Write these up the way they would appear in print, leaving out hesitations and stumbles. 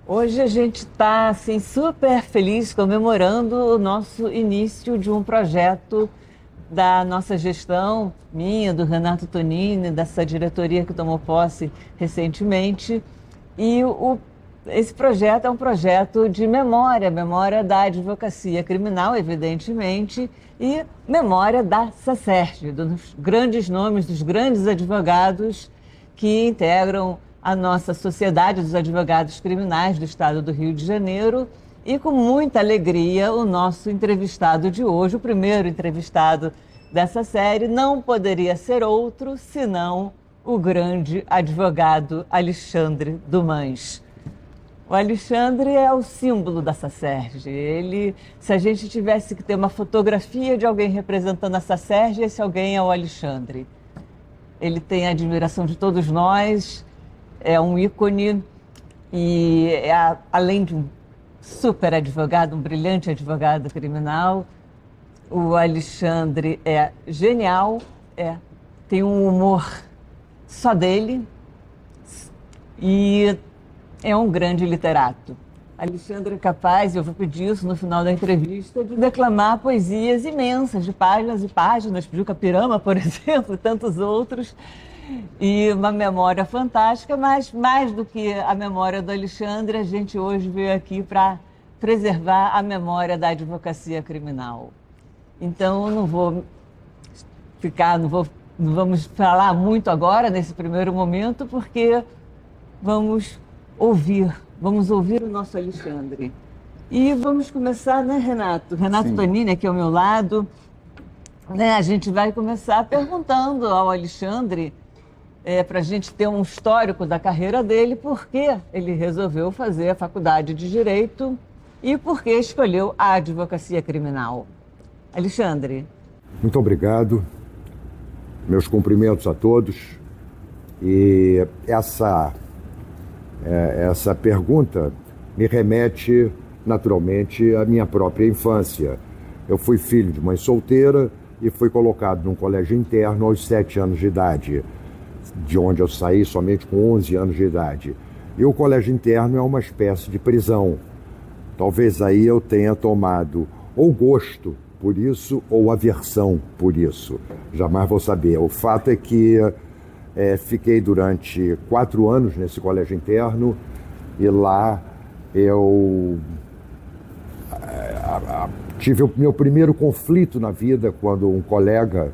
Hoje a gente está assim, super feliz comemorando o nosso início de um projeto da nossa gestão, minha, do Renato Tonini, dessa diretoria que tomou posse recentemente. E esse projeto é um projeto de memória da advocacia criminal, evidentemente, e memória da SACERJ, dos grandes nomes, dos grandes advogados que integram a nossa Sociedade dos Advogados Criminais do Estado do Rio de Janeiro. E com muita alegria, o nosso entrevistado de hoje, o primeiro entrevistado dessa série, não poderia ser outro senão o grande advogado Alexandre Dumas. O Alexandre é o símbolo da SACERJ. Ele, se a gente tivesse que ter uma fotografia de alguém representando a SACERJ, esse alguém é o Alexandre. Ele tem a admiração de todos nós, é um ícone e além de um super advogado, um brilhante advogado criminal, o Alexandre é genial, tem um humor só dele e é um grande literato. Alexandre é capaz, eu vou pedir isso no final da entrevista, de declamar poesias imensas, de páginas e páginas, Juca Pirama, por exemplo, e tantos outros. E uma memória fantástica, mas mais do que a memória do Alexandre, a gente hoje veio aqui para preservar a memória da advocacia criminal. Então, não vamos falar muito agora, nesse primeiro momento, porque vamos ouvir o nosso Alexandre. E vamos começar, né, Renato? Renato Sim. Tonini, aqui ao meu lado. Né, a gente vai começar perguntando ao Alexandre, para a gente ter um histórico da carreira dele, por que ele resolveu fazer a faculdade de Direito e por que escolheu a advocacia criminal. Alexandre. Muito obrigado. Meus cumprimentos a todos. E essa pergunta me remete naturalmente à minha própria infância. Eu fui filho de mãe solteira e fui colocado num colégio interno aos 7 anos de idade, de onde eu saí somente com 11 anos de idade. E o colégio interno é uma espécie de prisão. Talvez aí eu tenha tomado ou gosto por isso ou aversão por isso. Jamais vou saber. O fato é que fiquei durante 4 anos nesse colégio interno e lá eu tive o meu primeiro conflito na vida quando um colega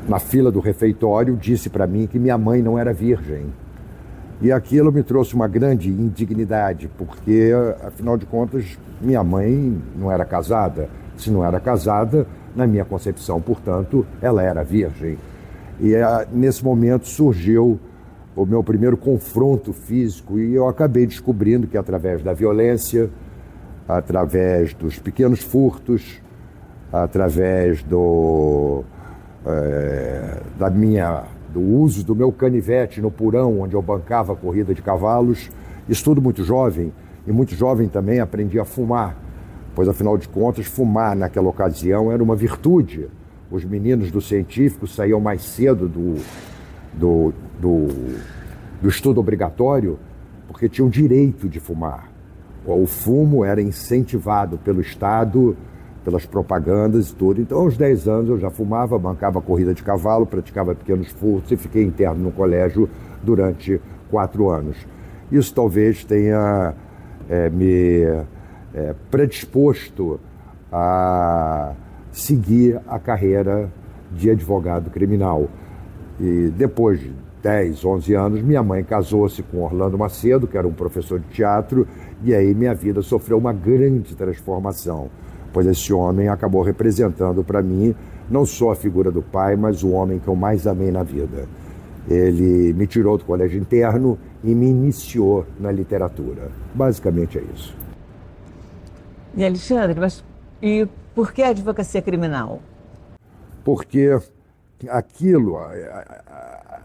na fila do refeitório disse para mim que minha mãe não era virgem. E aquilo me trouxe uma grande indignidade, porque, afinal de contas, minha mãe não era casada. Se não era casada, na minha concepção, portanto, ela era virgem. E nesse momento surgiu o meu primeiro confronto físico e eu acabei descobrindo que através da violência, através dos pequenos furtos, através do uso do meu canivete no porão, onde eu bancava a corrida de cavalos, isso tudo muito jovem, e muito jovem também aprendi a fumar, pois afinal de contas fumar naquela ocasião era uma virtude. Os meninos do científico saíam mais cedo do estudo obrigatório porque tinham direito de fumar. O fumo era incentivado pelo Estado, pelas propagandas e tudo. Então, aos 10 anos eu já fumava, bancava corrida de cavalo, praticava pequenos furtos e fiquei interno no colégio durante 4 anos. Isso talvez tenha me predisposto a seguir a carreira de advogado criminal. E depois de 10, 11 anos, minha mãe casou-se com Orlando Macedo, que era um professor de teatro, e aí minha vida sofreu uma grande transformação, pois esse homem acabou representando para mim não só a figura do pai, mas o homem que eu mais amei na vida. Ele me tirou do colégio interno e me iniciou na literatura. Basicamente é isso. E Alexandre, e por que a advocacia criminal? Porque aquilo,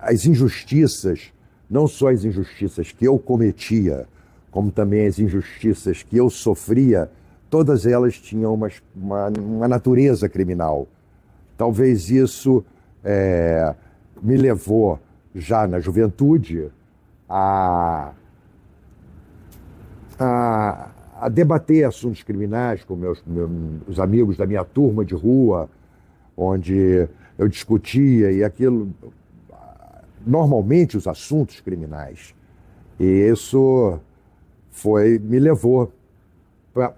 as injustiças, não só as injustiças que eu cometia, como também as injustiças que eu sofria, todas elas tinham uma natureza criminal. Talvez isso me levou, já na juventude, a debater assuntos criminais com os amigos da minha turma de rua, onde eu discutia, e aquilo, normalmente os assuntos criminais. E isso me levou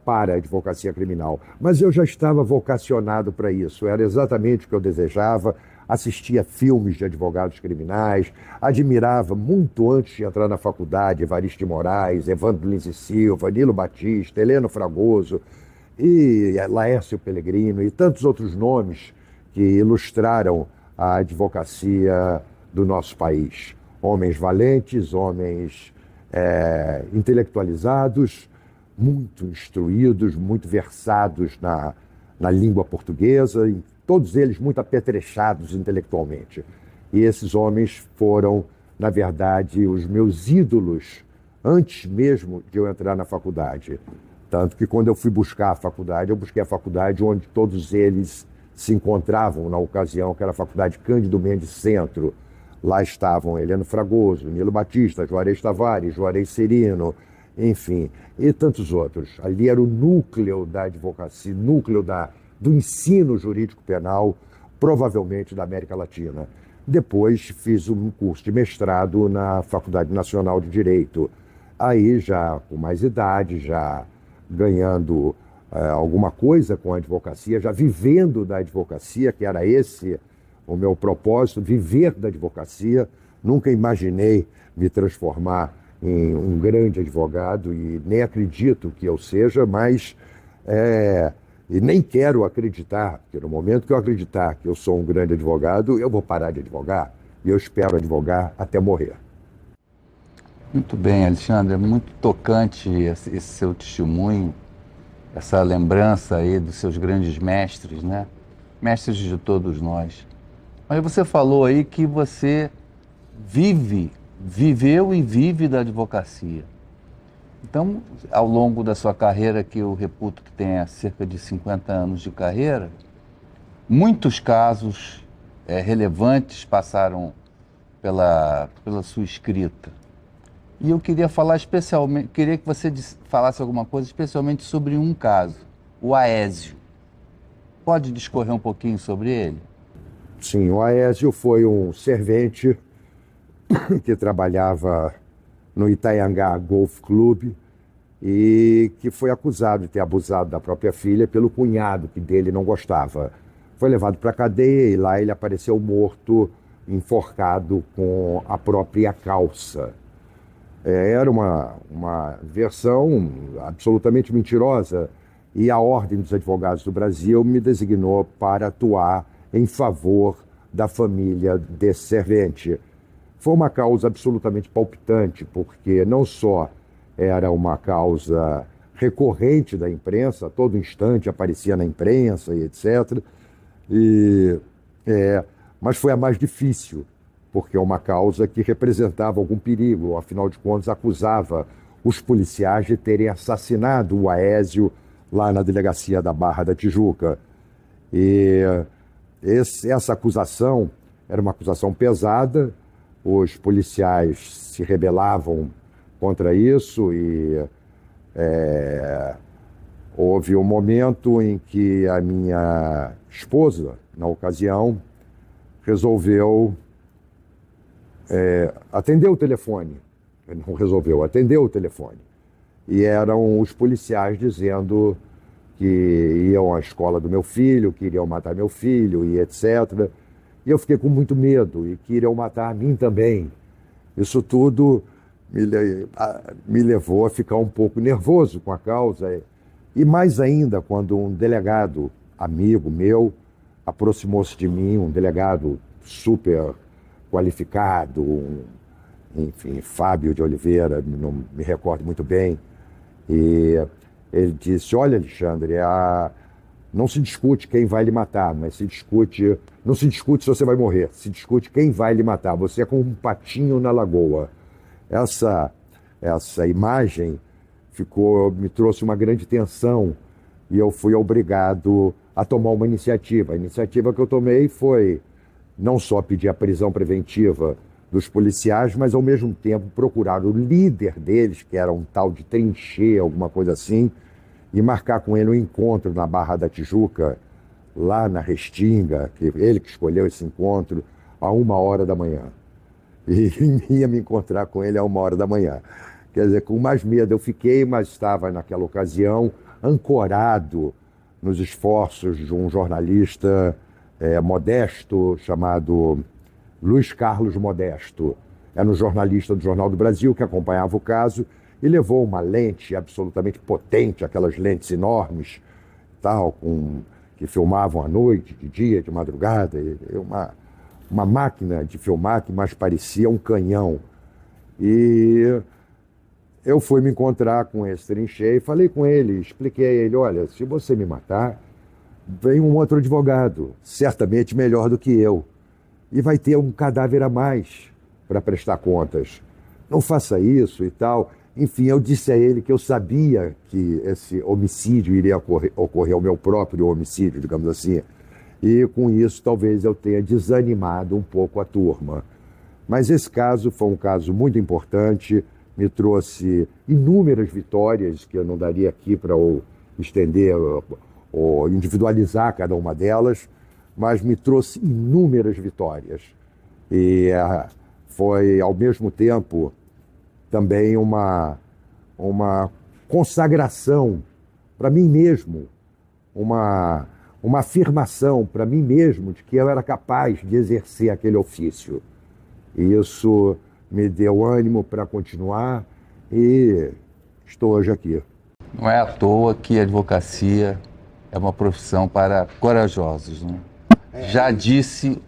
para a advocacia criminal. Mas eu já estava vocacionado para isso, era exatamente o que eu desejava. Assistia filmes de advogados criminais, admirava muito antes de entrar na faculdade Evaristo de Moraes, Evandro Lins e Silva, Nilo Batista, Heleno Fragoso e Laércio Pellegrino e tantos outros nomes que ilustraram a advocacia do nosso país. Homens valentes, homens intelectualizados, muito instruídos, muito versados na língua portuguesa, e todos eles muito apetrechados intelectualmente. E esses homens foram, na verdade, os meus ídolos antes mesmo de eu entrar na faculdade. Tanto que quando eu fui buscar a faculdade, eu busquei a faculdade onde todos eles se encontravam na ocasião, que era a Faculdade Cândido Mendes Centro. Lá estavam Heleno Fragoso, Nilo Batista, Juarez Tavares, Juarez Serino, enfim, e tantos outros. Ali era o núcleo da advocacia, núcleo do ensino jurídico penal, provavelmente da América Latina. Depois fiz um curso de mestrado na Faculdade Nacional de Direito. Aí já com mais idade, já ganhando alguma coisa com a advocacia, já vivendo da advocacia, que era esse o meu propósito, viver da advocacia. Nunca imaginei me transformar em um grande advogado e nem acredito que eu seja, mas e nem quero acreditar, porque no momento que eu acreditar que eu sou um grande advogado, eu vou parar de advogar e eu espero advogar até morrer. Muito bem, Alexandre, é muito tocante esse seu testemunho, essa lembrança aí dos seus grandes mestres, né? Mestres de todos nós. Mas você falou aí que você viveu e vive da advocacia. Então, ao longo da sua carreira, que eu reputo que tenha cerca de 50 anos de carreira, muitos casos relevantes passaram pela sua escrita. E eu queria falar especialmente, queria que você falasse alguma coisa especialmente sobre um caso, o Aézio. Pode discorrer um pouquinho sobre ele? Sim, o Aézio foi um servente que trabalhava no Itaiangá Golf Club e que foi acusado de ter abusado da própria filha pelo cunhado, que dele não gostava. Foi levado para a cadeia e lá ele apareceu morto, enforcado com a própria calça. Era uma versão absolutamente mentirosa e a Ordem dos Advogados do Brasil me designou para atuar em favor da família desse servente. Foi uma causa absolutamente palpitante, porque não só era uma causa recorrente da imprensa, a todo instante aparecia na imprensa e etc., mas foi a mais difícil, porque é uma causa que representava algum perigo, afinal de contas acusava os policiais de terem assassinado o Aézio lá na delegacia da Barra da Tijuca. E essa acusação era uma acusação pesada, os policiais se rebelavam contra isso e houve um momento em que a minha esposa, na ocasião, resolveu atender o telefone. Não resolveu, atendeu o telefone. E eram os policiais dizendo que iam à escola do meu filho, que iriam matar meu filho e etc. E eu fiquei com muito medo e que iriam matar a mim também. Isso tudo me levou a ficar um pouco nervoso com a causa. E mais ainda quando um delegado amigo meu aproximou-se de mim, um delegado super qualificado, enfim, Fábio de Oliveira, não me recordo muito bem, e ele disse: olha, Alexandre, não se discute quem vai lhe matar, mas não se discute se você vai morrer, se discute quem vai lhe matar, você é como um patinho na lagoa. Essa imagem me trouxe uma grande tensão e eu fui obrigado a tomar uma iniciativa. A iniciativa que eu tomei foi não só pedir a prisão preventiva dos policiais, mas ao mesmo tempo procurar o líder deles, que era um tal de Trinchê, alguma coisa assim, e marcar com ele um encontro na Barra da Tijuca, lá na Restinga, que ele que escolheu esse encontro, a 1h da manhã. E ia me encontrar com ele a 1h da manhã. Quer dizer, com mais medo eu fiquei, mas estava naquela ocasião ancorado nos esforços de um jornalista modesto chamado Luiz Carlos Modesto. Era um jornalista do Jornal do Brasil que acompanhava o caso e levou uma lente absolutamente potente, aquelas lentes enormes, tal, que filmavam à noite, de dia, de madrugada, uma máquina de filmar que mais parecia um canhão. E eu fui me encontrar com esse Trinchê e falei com ele, expliquei a ele, olha, se você me matar, vem um outro advogado, certamente melhor do que eu, e vai ter um cadáver a mais para prestar contas. Não faça isso e tal. Enfim, eu disse a ele que eu sabia que esse homicídio iria ocorrer o meu próprio homicídio, digamos assim, e com isso talvez eu tenha desanimado um pouco a turma. Mas esse caso foi um caso muito importante, me trouxe inúmeras vitórias, que eu não daria aqui para estender ou individualizar cada uma delas, mas me trouxe inúmeras vitórias. E foi, ao mesmo tempo, também uma consagração para mim mesmo, uma afirmação para mim mesmo de que eu era capaz de exercer aquele ofício. E isso me deu ânimo para continuar e estou hoje aqui. Não é à toa que a advocacia é uma profissão para corajosos, né? Já disse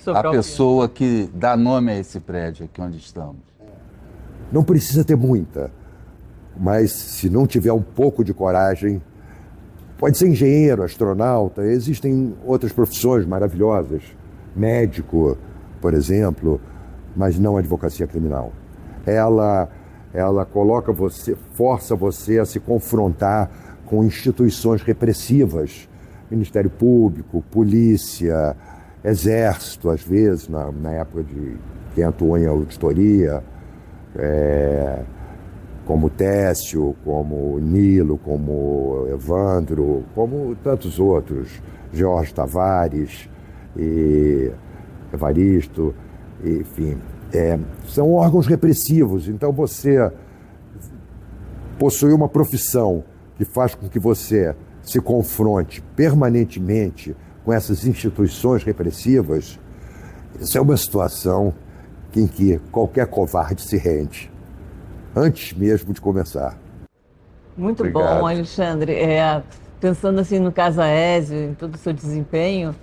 a pessoa que dá nome a esse prédio aqui onde estamos. Não precisa ter muita, mas se não tiver um pouco de coragem, pode ser engenheiro, astronauta, existem outras profissões maravilhosas, médico, por exemplo, mas não a advocacia criminal. Ela coloca você, força você a se confrontar com instituições repressivas, Ministério Público, polícia, exército, às vezes, na época de quem atuou em auditoria, como Técio, como Nilo, como Evandro, como tantos outros, Jorge Tavares e Evaristo, enfim, são órgãos repressivos. Então você possui uma profissão que faz com que você se confronte permanentemente com essas instituições repressivas. Isso é uma situação em que qualquer covarde se rende, antes mesmo de começar. Muito Obrigado. bom, Alexandre. Pensando assim no caso Aécio, em todo o seu desempenho,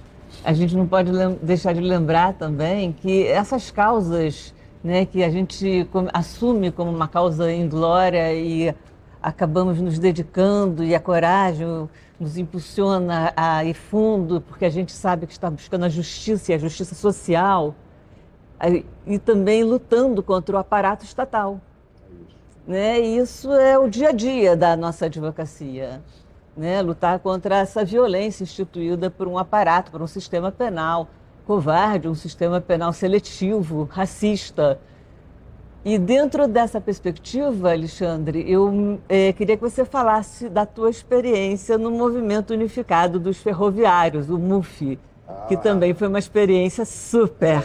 a gente não pode deixar de lembrar também que essas causas, né, que a gente assume como uma causa inglória e acabamos nos dedicando, e a coragem nos impulsiona a ir fundo, porque a gente sabe que está buscando a justiça e a justiça social, e também lutando contra o aparato estatal. Né? E isso é o dia a dia da nossa advocacia, né? Lutar contra essa violência instituída por um aparato, por um sistema penal covarde, um sistema penal seletivo, racista. E dentro dessa perspectiva, Alexandre, eu queria que você falasse da tua experiência no Movimento Unificado dos Ferroviários, o MUF, que também foi uma experiência super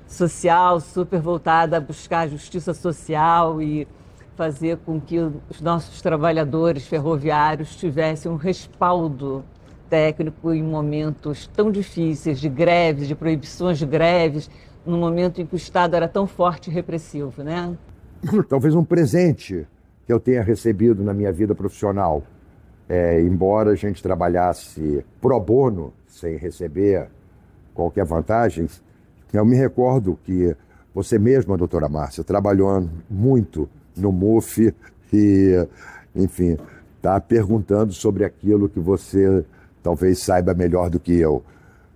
social, super voltada a buscar a justiça social e fazer com que os nossos trabalhadores ferroviários tivessem um respaldo técnico em momentos tão difíceis de greves, de proibições de greves, no momento em que o Estado era tão forte e repressivo, né? Talvez um presente que eu tenha recebido na minha vida profissional. Embora a gente trabalhasse pro bono, sem receber qualquer vantagem, eu me recordo que você mesma, doutora Márcia, trabalhou muito no MUF e, enfim, está perguntando sobre aquilo que você talvez saiba melhor do que eu.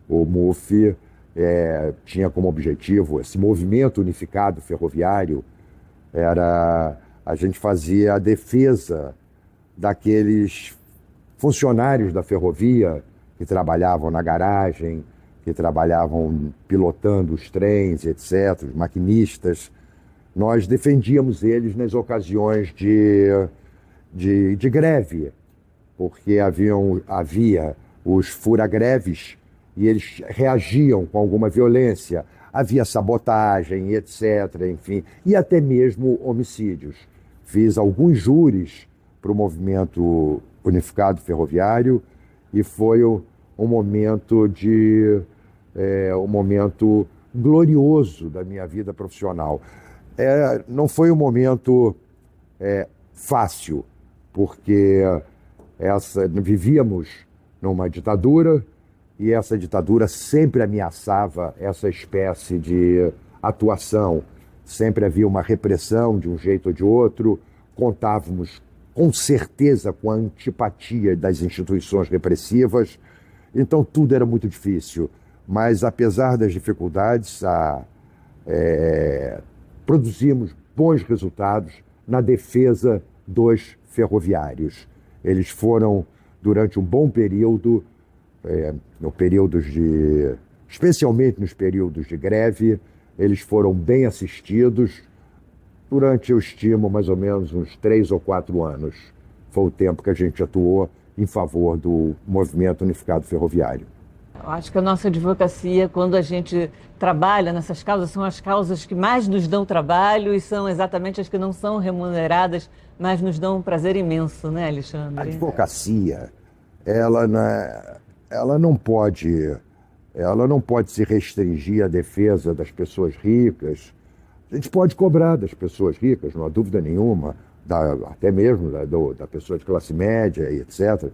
O MUF tinha como objetivo, esse movimento unificado ferroviário, a gente fazia a defesa daqueles funcionários da ferrovia que trabalhavam na garagem, que trabalhavam pilotando os trens, etc., os maquinistas. Nós defendíamos eles nas ocasiões de greve, porque havia os fura-greves e eles reagiam com alguma violência. Havia sabotagem, etc., enfim, e até mesmo homicídios. Fiz alguns júris para o movimento unificado ferroviário e foi um momento um momento glorioso da minha vida profissional. Não foi um momento fácil, porque vivíamos numa ditadura e essa ditadura sempre ameaçava essa espécie de atuação. Sempre havia uma repressão de um jeito ou de outro. Contávamos com certeza com a antipatia das instituições repressivas. Então tudo era muito difícil. Mas apesar das dificuldades, produzimos bons resultados na defesa dos ferroviários. Eles foram, durante um bom período, especialmente nos períodos de greve, eles foram bem assistidos durante, eu estimo, mais ou menos uns 3 ou 4 anos. Foi o tempo que a gente atuou em favor do movimento unificado ferroviário. Eu acho que a nossa advocacia, quando a gente trabalha nessas causas, são as causas que mais nos dão trabalho e são exatamente as que não são remuneradas, mas nos dão um prazer imenso, né, Alexandre? A advocacia, ela não pode se restringir à defesa das pessoas ricas. A gente pode cobrar das pessoas ricas, não há dúvida nenhuma, até mesmo da pessoa de classe média e etc.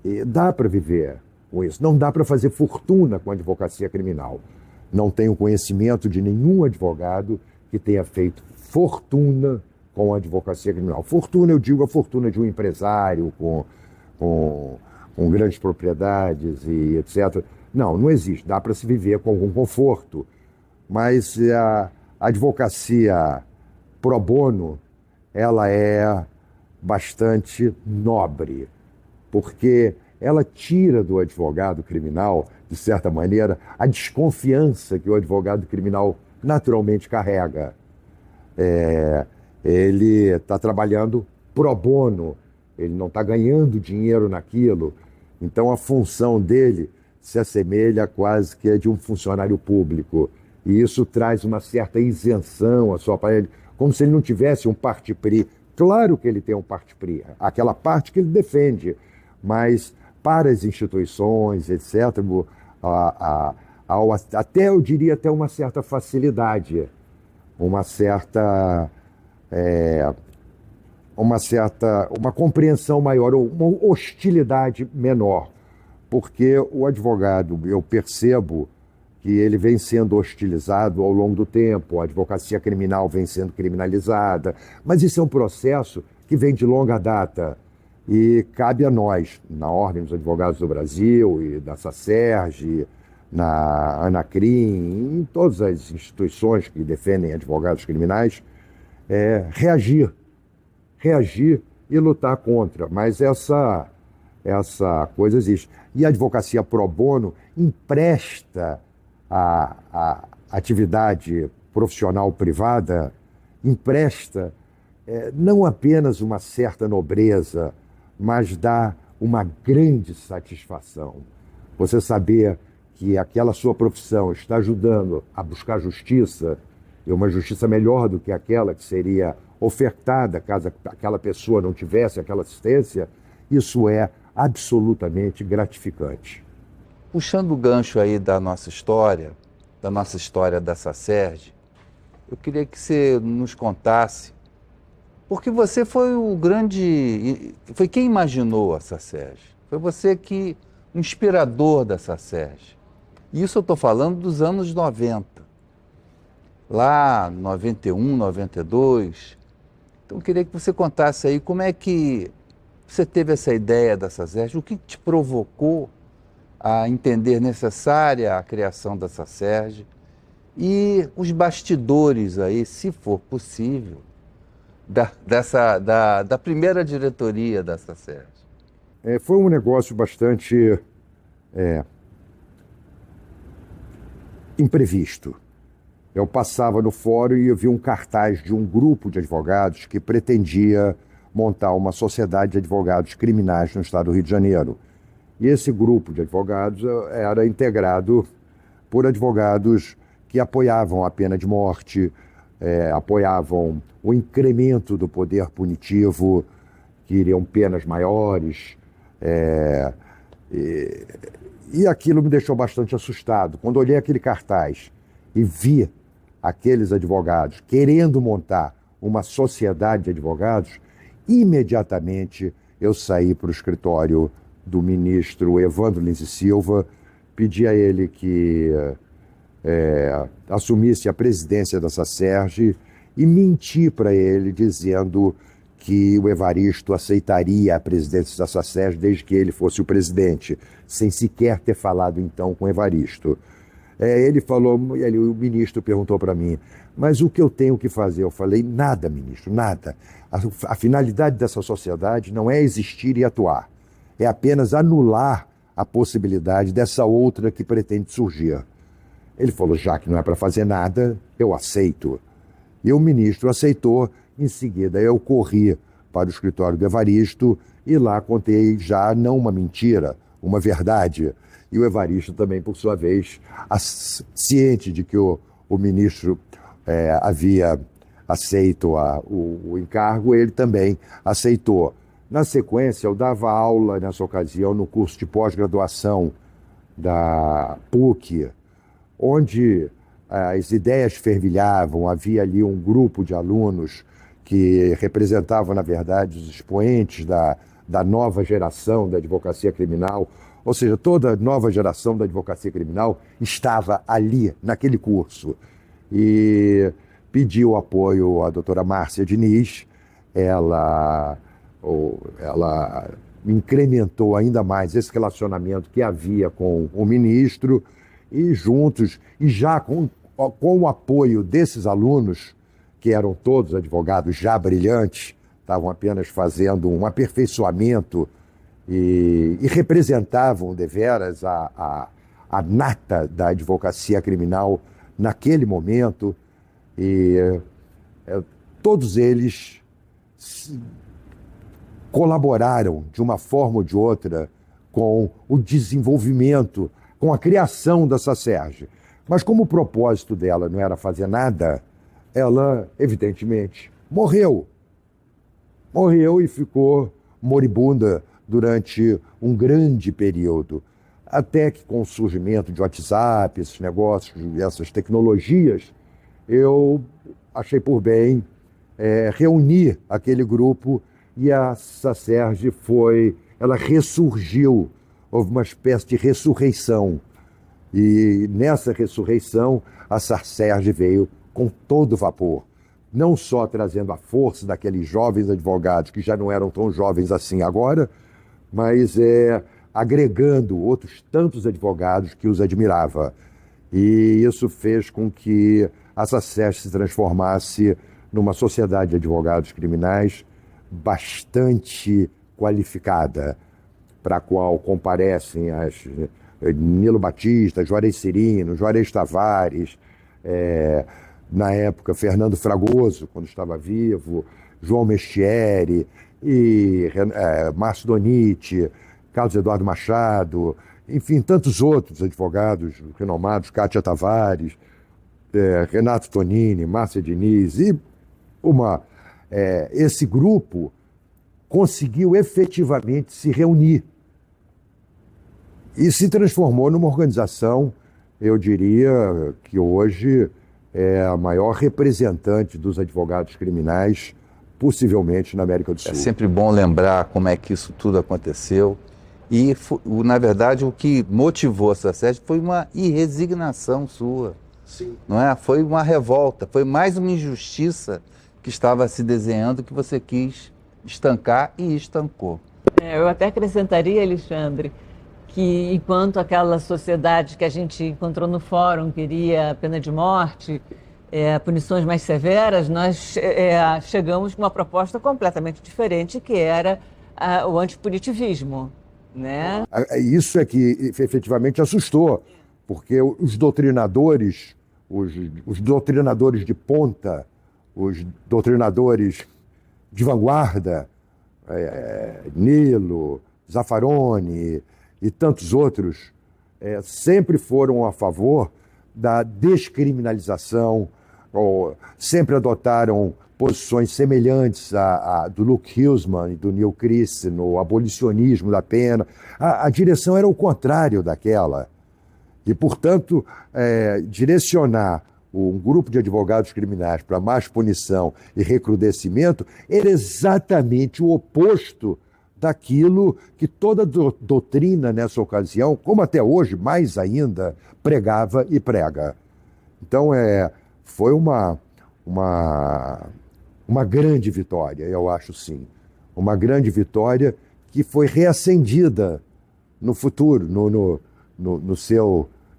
E dá para viver com isso. Não dá para fazer fortuna com a advocacia criminal. Não tenho conhecimento de nenhum advogado que tenha feito fortuna com a advocacia criminal. Fortuna, eu digo, a fortuna de um empresário com grandes propriedades e etc. Não existe. Dá para se viver com algum conforto. Mas a advocacia pro bono, ela é bastante nobre, porque ela tira do advogado criminal, de certa maneira, a desconfiança que o advogado criminal naturalmente carrega. Ele está trabalhando pro bono, ele não está ganhando dinheiro naquilo. Então a função dele se assemelha quase que a de um funcionário público. E isso traz uma certa isenção para ele, como se ele não tivesse um parti pris. Claro que ele tem um parti pris, aquela parte que ele defende, mas para as instituições, etc., até eu diria até uma certa facilidade, uma compreensão maior, uma hostilidade menor, porque o advogado, eu percebo que ele vem sendo hostilizado ao longo do tempo, a advocacia criminal vem sendo criminalizada, mas isso é um processo que vem de longa data. E cabe a nós, na Ordem dos Advogados do Brasil, e da SACERJ, na ANACRIM, em todas as instituições que defendem advogados criminais, reagir e lutar contra. Mas essa coisa existe. E a advocacia pro bono empresta a atividade profissional privada, empresta não apenas uma certa nobreza, mas dá uma grande satisfação. Você saber que aquela sua profissão está ajudando a buscar justiça, e uma justiça melhor do que aquela que seria ofertada caso aquela pessoa não tivesse aquela assistência, isso é absolutamente gratificante. Puxando o gancho aí da nossa história da SACERJ, eu queria que você nos contasse, porque você foi foi quem imaginou a SACERJ, foi você o inspirador da SACERJ. E isso eu estou falando dos anos 90, lá 91, 92. Então eu queria que você contasse aí como é que você teve essa ideia da SACERJ, o que te provocou a entender necessária a criação da SACERJ e os bastidores aí, se for possível, da primeira diretoria da SACERJ. Foi um negócio bastante imprevisto. Eu passava no fórum e eu vi um cartaz de um grupo de advogados que pretendia montar uma sociedade de advogados criminais no estado do Rio de Janeiro. E esse grupo de advogados era integrado por advogados que apoiavam a pena de morte, apoiavam o incremento do poder punitivo, que iriam penas maiores. E aquilo me deixou bastante assustado. Quando olhei aquele cartaz e vi aqueles advogados querendo montar uma sociedade de advogados, imediatamente eu saí para o escritório do ministro Evandro Lins e Silva, pedi a ele que assumisse a presidência da SACERJ e menti para ele dizendo que o Evaristo aceitaria a presidência da SACERJ desde que ele fosse o presidente, sem sequer ter falado então com o Evaristo. Ele falou, o ministro perguntou para mim, mas o que eu tenho que fazer? Eu falei, nada, ministro, nada. A finalidade dessa sociedade não é existir e atuar, é apenas anular a possibilidade dessa outra que pretende surgir. Ele falou, já que não é para fazer nada, eu aceito. E o ministro aceitou. Em seguida, eu corri para o escritório do Evaristo e lá contei já não uma mentira, uma verdade. E o Evaristo também, por sua vez, ciente de que o ministro havia aceito o encargo, ele também aceitou. Na sequência, eu dava aula nessa ocasião no curso de pós-graduação da PUC, onde as ideias fervilhavam, havia ali um grupo de alunos que representavam, na verdade, os expoentes da nova geração da advocacia criminal, ou seja, toda a nova geração da advocacia criminal estava ali, naquele curso. E pedi o apoio à doutora Márcia Diniz, ela incrementou ainda mais esse relacionamento que havia com o ministro, e juntos, e já com o apoio desses alunos, que eram todos advogados já brilhantes, estavam apenas fazendo um aperfeiçoamento e representavam deveras a nata da advocacia criminal naquele momento. E todos eles colaboraram de uma forma ou de outra com o desenvolvimento, com a criação da SACERJ. Mas como o propósito dela não era fazer nada, ela, evidentemente, morreu. Morreu e ficou moribunda durante um grande período. Até que com o surgimento de WhatsApp, esses negócios, essas tecnologias, eu achei por bem reunir aquele grupo e a SACERJ ela ressurgiu, houve uma espécie de ressurreição. E nessa ressurreição, a SACERJ veio com todo vapor, não só trazendo a força daqueles jovens advogados, que já não eram tão jovens assim agora, mas agregando outros tantos advogados que os admirava. E isso fez com que a SACERJ se transformasse numa sociedade de advogados criminais bastante qualificada, para a qual comparecem Nilo Batista, Juarez Cirino, Juarez Tavares, na época Fernando Fragoso, quando estava vivo, João Mestieri, e Márcio Doniti, Carlos Eduardo Machado, enfim, tantos outros advogados renomados, Kátia Tavares, Renato Tonini, Márcia Diniz, e esse grupo conseguiu efetivamente se reunir e se transformou numa organização, eu diria que hoje é a maior representante dos advogados criminais, possivelmente na América do Sul. É sempre bom lembrar como é que isso tudo aconteceu. E, na verdade, o que motivou a SACERJ foi uma irresignação sua. Sim. Não é? Foi uma revolta, foi mais uma injustiça que estava se desenhando que você quis estancar e estancou. Eu até acrescentaria, Alexandre, que enquanto aquela sociedade que a gente encontrou no fórum queria pena de morte, punições mais severas, nós chegamos com uma proposta completamente diferente, que era o antipunitivismo, né? Isso é que efetivamente assustou, porque os doutrinadores, os doutrinadores de ponta, os doutrinadores de vanguarda, Nilo, Zaffaroni e tantos outros, sempre foram a favor da descriminalização, ou sempre adotaram posições semelhantes à do Luke Hillsman e do Neil Christie no abolicionismo da pena. A direção era o contrário daquela. E, portanto, direcionar um grupo de advogados criminais para mais punição e recrudescimento era exatamente o oposto daquilo que toda doutrina nessa ocasião, como até hoje, mais ainda, pregava e prega. Então, foi uma grande vitória, eu acho sim. Uma grande vitória que foi reacendida no futuro,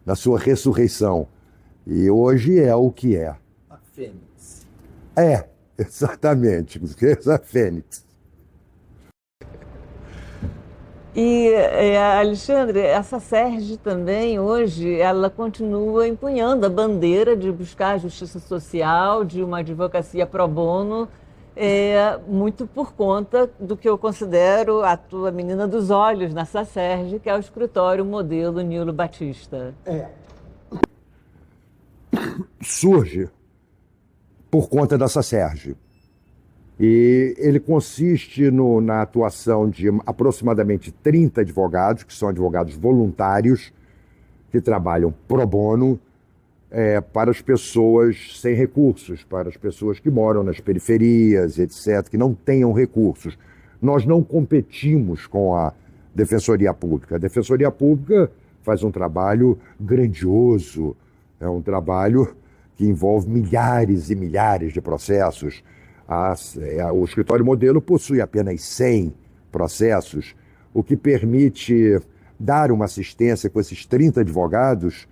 na sua ressurreição. E hoje é o que é. A Fênix. Exatamente. A Fênix. E, Alexandre, essa Serge também, hoje, ela continua empunhando a bandeira de buscar a justiça social, de uma advocacia pro bono, muito por conta do que eu considero a tua menina dos olhos nessa Serge, que é o escritório modelo Nilo Batista. Surge por conta dessa Serge. E ele consiste na atuação de aproximadamente 30 advogados, que são advogados voluntários, que trabalham pro bono para as pessoas sem recursos, para as pessoas que moram nas periferias, etc., que não tenham recursos. Nós não competimos com a Defensoria Pública. A Defensoria Pública faz um trabalho grandioso, é um trabalho que envolve milhares e milhares de processos. O escritório modelo possui apenas 100 processos, o que permite dar uma assistência com esses 30 advogados,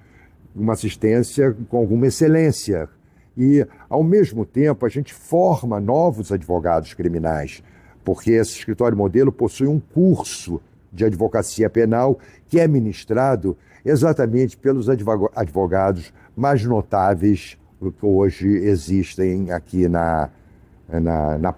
uma assistência com alguma excelência. E, ao mesmo tempo, a gente forma novos advogados criminais, porque esse escritório modelo possui um curso de advocacia penal que é ministrado exatamente pelos advogados mais notáveis que hoje existem aqui na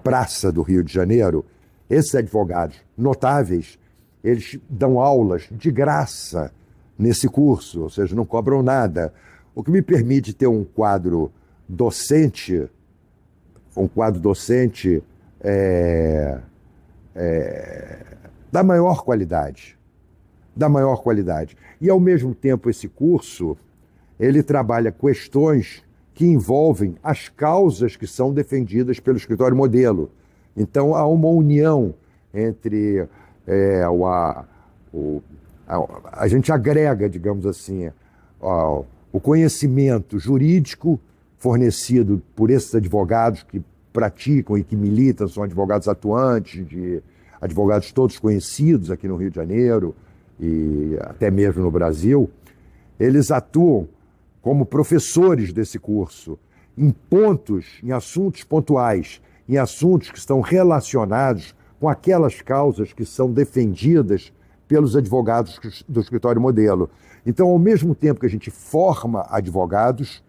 Praça do Rio de Janeiro. Esses advogados notáveis, eles dão aulas de graça nesse curso, ou seja, não cobram nada, o que me permite ter um quadro docente da maior qualidade. E, ao mesmo tempo, esse curso, ele trabalha questões que envolvem as causas que são defendidas pelo escritório modelo. Então, há uma união entre a gente agrega, digamos assim, o conhecimento jurídico fornecido por esses advogados que praticam e que militam, são advogados atuantes, advogados todos conhecidos aqui no Rio de Janeiro e até mesmo no Brasil. Eles atuam como professores desse curso, em assuntos pontuais, em assuntos que estão relacionados com aquelas causas que são defendidas pelos advogados do escritório modelo. Então, ao mesmo tempo que a gente forma advogados,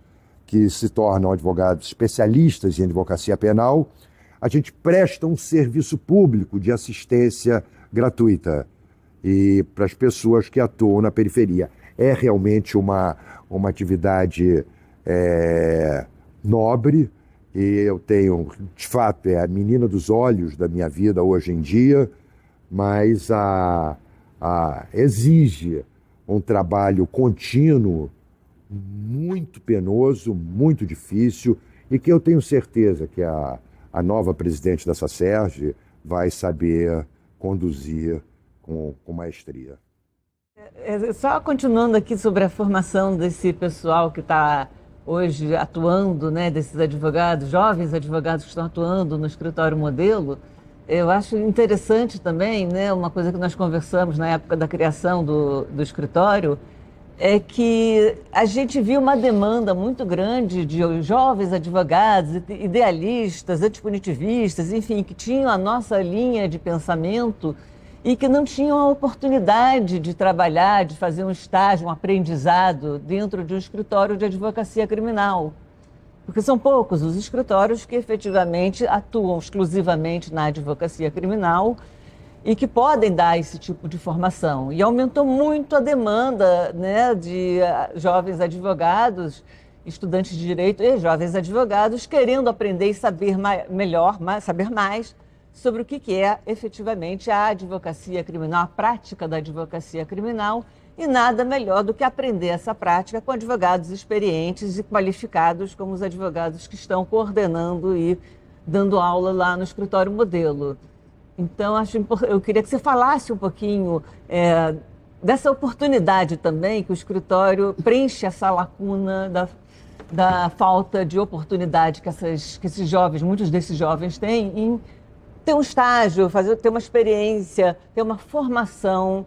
que se tornam advogados especialistas em advocacia penal, a gente presta um serviço público de assistência gratuita e para as pessoas que atuam na periferia. É realmente uma atividade nobre, e eu tenho, de fato, a menina dos olhos da minha vida hoje em dia, mas exige um trabalho contínuo, muito penoso, muito difícil, e que eu tenho certeza que a nova presidente dessa Serge vai saber conduzir com maestria. Só continuando aqui sobre a formação desse pessoal que está hoje atuando, né, desses advogados, jovens advogados que estão atuando no escritório modelo, eu acho interessante também, né, uma coisa que nós conversamos na época da criação do escritório, é que a gente viu uma demanda muito grande de jovens advogados, idealistas, antipunitivistas, enfim, que tinham a nossa linha de pensamento e que não tinham a oportunidade de trabalhar, de fazer um estágio, um aprendizado dentro de um escritório de advocacia criminal. Porque são poucos os escritórios que efetivamente atuam exclusivamente na advocacia criminal e que podem dar esse tipo de formação. E aumentou muito a demanda, né, de jovens advogados, estudantes de direito e jovens advogados querendo aprender e saber saber mais sobre o que é efetivamente a advocacia criminal, a prática da advocacia criminal, e nada melhor do que aprender essa prática com advogados experientes e qualificados, como os advogados que estão coordenando e dando aula lá no escritório modelo. Então, eu queria que você falasse um pouquinho dessa oportunidade também, que o escritório preenche essa lacuna da falta de oportunidade que esses jovens, muitos desses jovens têm em ter um estágio, ter uma experiência, ter uma formação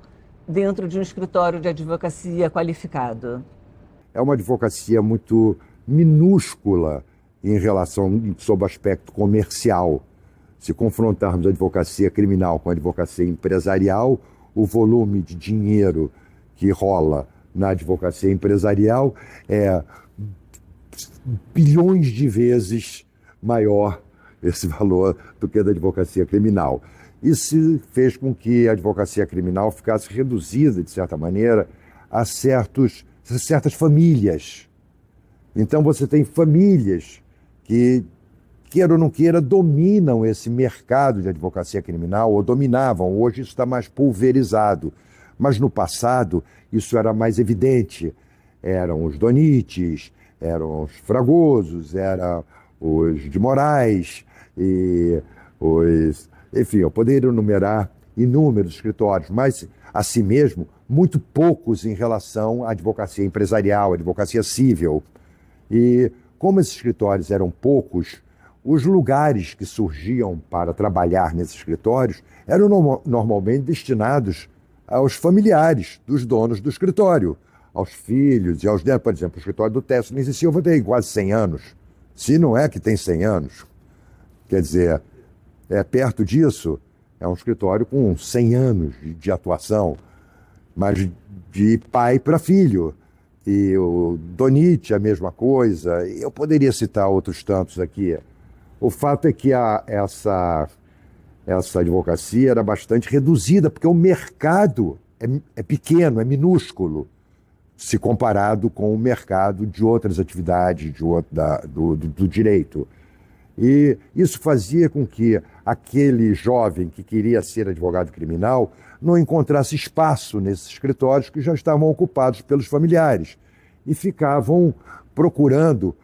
dentro de um escritório de advocacia qualificado. É uma advocacia muito minúscula em relação, sob o aspecto comercial. Se confrontarmos a advocacia criminal com a advocacia empresarial, o volume de dinheiro que rola na advocacia empresarial é bilhões de vezes maior esse valor do que da advocacia criminal. Isso fez com que a advocacia criminal ficasse reduzida, de certa maneira, a certas famílias. Então você tem famílias que, queira ou não queira, dominam esse mercado de advocacia criminal, ou dominavam. Hoje isso está mais pulverizado. Mas no passado isso era mais evidente. Eram os Donites, eram os Fragosos, eram os de Moraes, e enfim, eu poderia enumerar inúmeros escritórios, mas, assim mesmo, muito poucos em relação à advocacia empresarial, à advocacia civil. E como esses escritórios eram poucos, os lugares que surgiam para trabalhar nesses escritórios eram normalmente destinados aos familiares dos donos do escritório, aos filhos e aos netos. Por exemplo, o escritório do Tessnes e Silva tem quase 100 anos, se não é que tem 100 anos. Quer dizer, perto disso, é um escritório com 100 anos de atuação, mas de pai para filho. E o Donite, a mesma coisa. Eu poderia citar outros tantos aqui. O fato é que essa advocacia era bastante reduzida, porque o mercado é pequeno, é minúsculo, se comparado com o mercado de outras atividades do direito. E isso fazia com que aquele jovem que queria ser advogado criminal não encontrasse espaço nesses escritórios que já estavam ocupados pelos familiares e ficavam procurando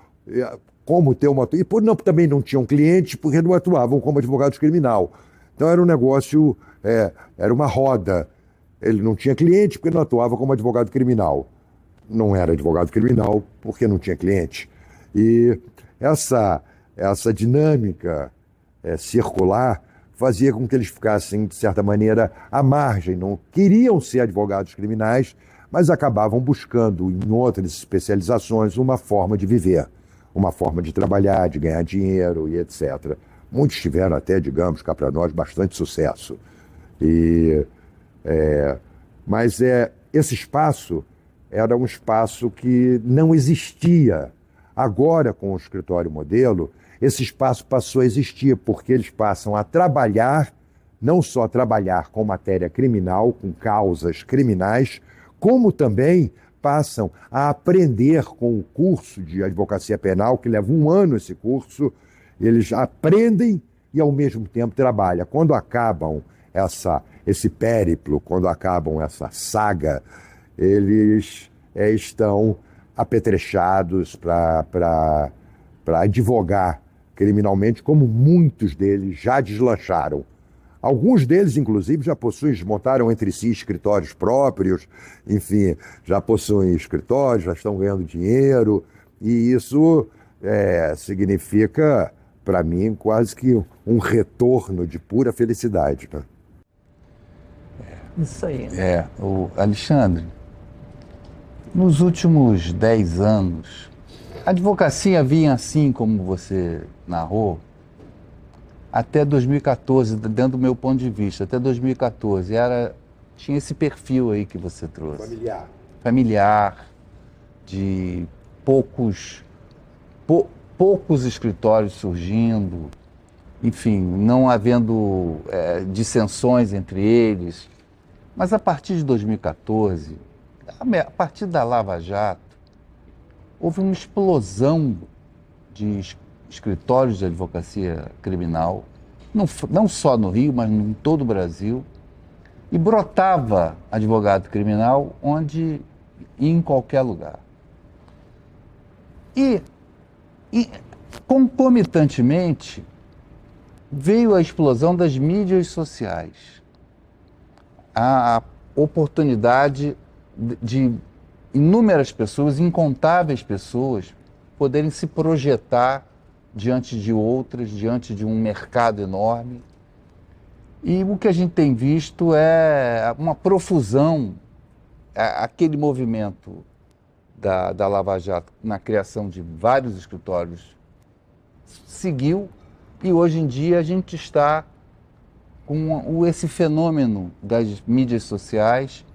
como ter uma... E também não tinham clientes porque não atuavam como advogados criminal. Então era um negócio, era uma roda. Ele não tinha cliente porque não atuava como advogado criminal. Não era advogado criminal porque não tinha cliente. E essa dinâmica circular fazia com que eles ficassem, de certa maneira, à margem. Não queriam ser advogados criminais, mas acabavam buscando, em outras especializações, uma forma de viver, uma forma de trabalhar, de ganhar dinheiro e etc. Muitos tiveram até, digamos, cá para nós, bastante sucesso. Mas esse espaço era um espaço que não existia. Agora, com o escritório modelo, esse espaço passou a existir, porque eles passam a trabalhar, não só trabalhar com matéria criminal, com causas criminais, como também passam a aprender com o curso de advocacia penal, que leva 1 ano esse curso. Eles aprendem e, ao mesmo tempo, trabalham. Quando acabam esse périplo, quando acabam essa saga, eles estão apetrechados para advogar criminalmente, como muitos deles já deslancharam. Alguns deles, inclusive, montaram entre si escritórios próprios, enfim, já possuem escritórios, já estão ganhando dinheiro, e isso significa, para mim, quase que um retorno de pura felicidade. Né? Isso aí. O Alexandre, nos últimos 10 anos, a advocacia vinha assim como você narrou, até 2014, dentro do meu ponto de vista, até 2014, tinha esse perfil aí que você trouxe. Familiar, de poucos escritórios surgindo, enfim, não havendo dissensões entre eles. Mas a partir de 2014, a partir da Lava Jato, houve uma explosão de escritórios de advocacia criminal, não só no Rio, mas em todo o Brasil, e brotava advogado criminal onde e em qualquer lugar. E concomitantemente, veio a explosão das mídias sociais, a oportunidade de inúmeras pessoas, incontáveis pessoas, poderem se projetar diante de outras, diante de um mercado enorme. E o que a gente tem visto é uma profusão, aquele movimento da Lava Jato na criação de vários escritórios seguiu, e hoje em dia a gente está com esse fenômeno das mídias sociais,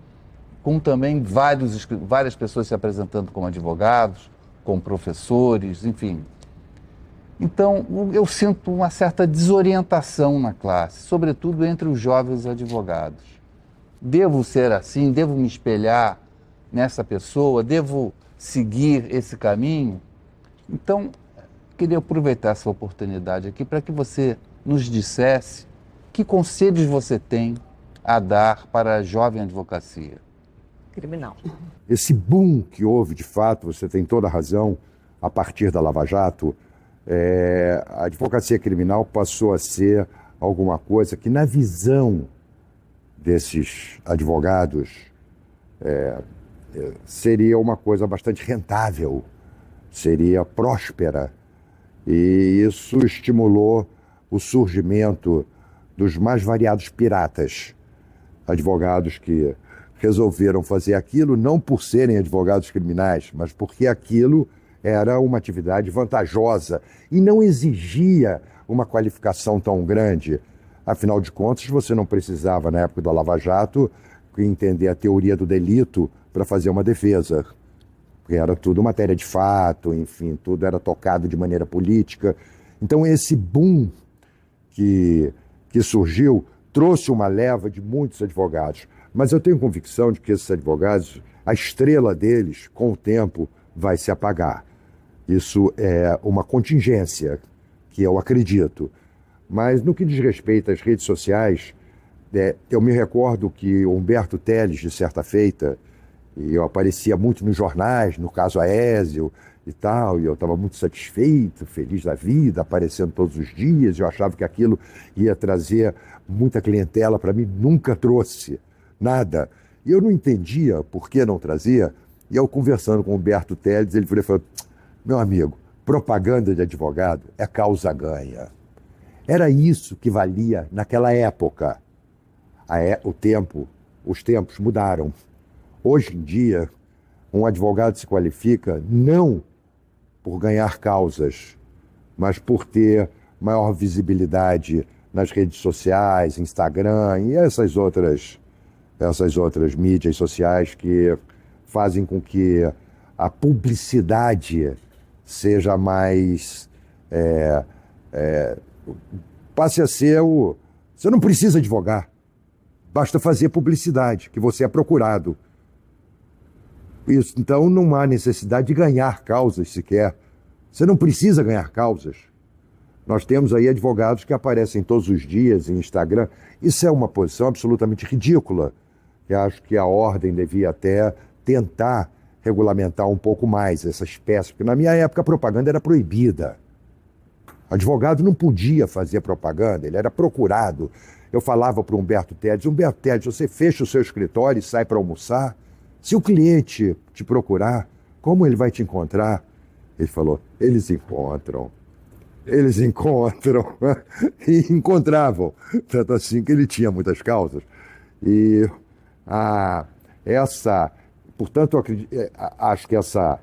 com também várias pessoas se apresentando como advogados, como professores, enfim. Então, eu sinto uma certa desorientação na classe, sobretudo entre os jovens advogados. Devo ser assim? Devo me espelhar nessa pessoa? Devo seguir esse caminho? Então, queria aproveitar essa oportunidade aqui para que você nos dissesse que conselhos você tem a dar para a jovem advocacia. Criminal. Esse boom que houve, de fato, você tem toda a razão, a partir da Lava Jato, a advocacia criminal passou a ser alguma coisa que, na visão desses advogados, seria uma coisa bastante rentável, seria próspera. E isso estimulou o surgimento dos mais variados piratas, advogados que resolveram fazer aquilo não por serem advogados criminais, mas porque aquilo era uma atividade vantajosa e não exigia uma qualificação tão grande. Afinal de contas, você não precisava, na época da Lava Jato, entender a teoria do delito para fazer uma defesa. Porque era tudo matéria de fato, enfim, tudo era tocado de maneira política. Então, esse boom que surgiu trouxe uma leva de muitos advogados. Mas eu tenho convicção de que esses advogados, a estrela deles, com o tempo, vai se apagar. Isso é uma contingência que eu acredito. Mas no que diz respeito às redes sociais, eu me recordo que Humberto Telles, de certa feita, e eu aparecia muito nos jornais, no caso Aécio e tal, e eu estava muito satisfeito, feliz da vida, aparecendo todos os dias, eu achava que aquilo ia trazer muita clientela para mim, nunca trouxe nada. E eu não entendia por que não trazia, e eu conversando com o Humberto Telles, ele falou, meu amigo, propaganda de advogado é causa ganha. Era isso que valia naquela época. Os tempos mudaram. Hoje em dia, um advogado se qualifica não por ganhar causas, mas por ter maior visibilidade nas redes sociais, Instagram e essas outras mídias sociais que fazem com que a publicidade seja mais... passe a ser o... Você não precisa advogar, basta fazer publicidade, que você é procurado. Isso, então não há necessidade de ganhar causas sequer. Você não precisa ganhar causas. Nós temos aí advogados que aparecem todos os dias em Instagram. Isso é uma posição absolutamente ridícula. Eu acho que a ordem devia até tentar regulamentar um pouco mais essa espécie, porque na minha época a propaganda era proibida. O advogado não podia fazer propaganda, ele era procurado. Eu falava para o Humberto Telles, você fecha o seu escritório e sai para almoçar? Se o cliente te procurar, como ele vai te encontrar? Ele falou, eles encontram. E encontravam. Tanto assim que ele tinha muitas causas. E portanto, acho que essa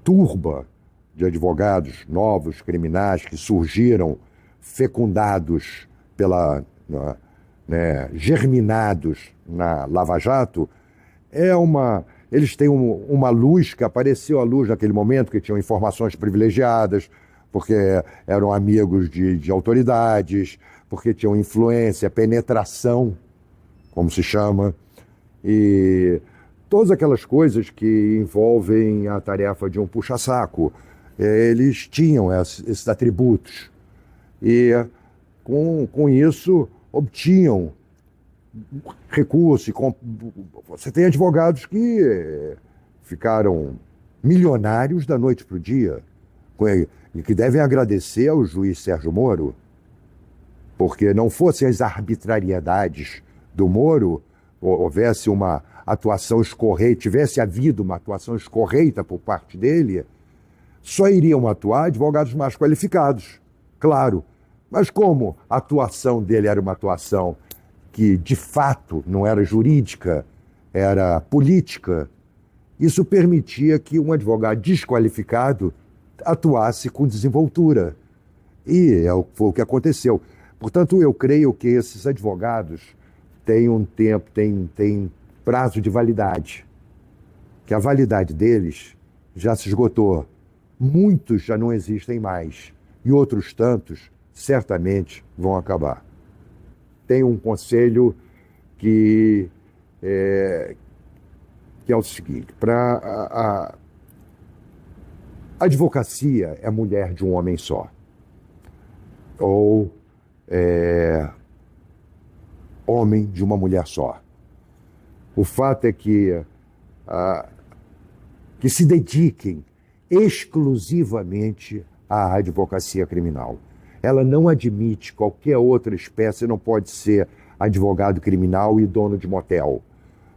turba de advogados novos, criminais, que surgiram, fecundados germinados na Lava Jato, eles têm uma luz que apareceu, a luz naquele momento, que tinham informações privilegiadas, porque eram amigos de autoridades, porque tinham influência, penetração, como se chama, e todas aquelas coisas que envolvem a tarefa de um puxa-saco. Eles tinham esses atributos e, com isso, obtinham recursos. Você tem advogados que ficaram milionários da noite para o dia e que devem agradecer ao juiz Sérgio Moro, porque não fossem as arbitrariedades do Moro, houvesse uma atuação escorreita, tivesse havido uma atuação escorreita por parte dele, só iriam atuar advogados mais qualificados, claro. Mas como a atuação dele era uma atuação que, de fato, não era jurídica, era política, isso permitia que um advogado desqualificado atuasse com desenvoltura. E foi o que aconteceu. Portanto, eu creio que esses advogados têm um tempo, têm prazo de validade, que a validade deles já se esgotou. Muitos já não existem mais e outros tantos certamente vão acabar. Tem um conselho que é o seguinte: a advocacia é mulher de um homem só, ou homem de uma mulher só. O fato é que se dediquem exclusivamente à advocacia criminal. Ela não admite qualquer outra espécie. Você não pode ser advogado criminal e dono de motel.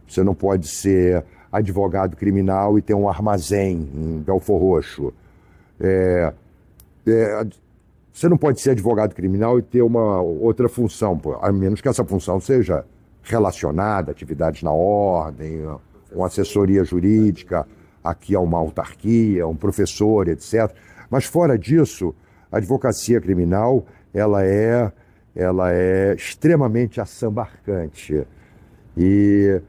Você não pode ser advogado criminal e ter um armazém em Belfor Roxo. Você não pode ser advogado criminal e ter uma outra função, a menos que essa função seja relacionada a atividades na ordem, uma assessoria jurídica, aqui há uma autarquia, um professor, etc. Mas fora disso, a advocacia criminal ela é extremamente assambarcante. E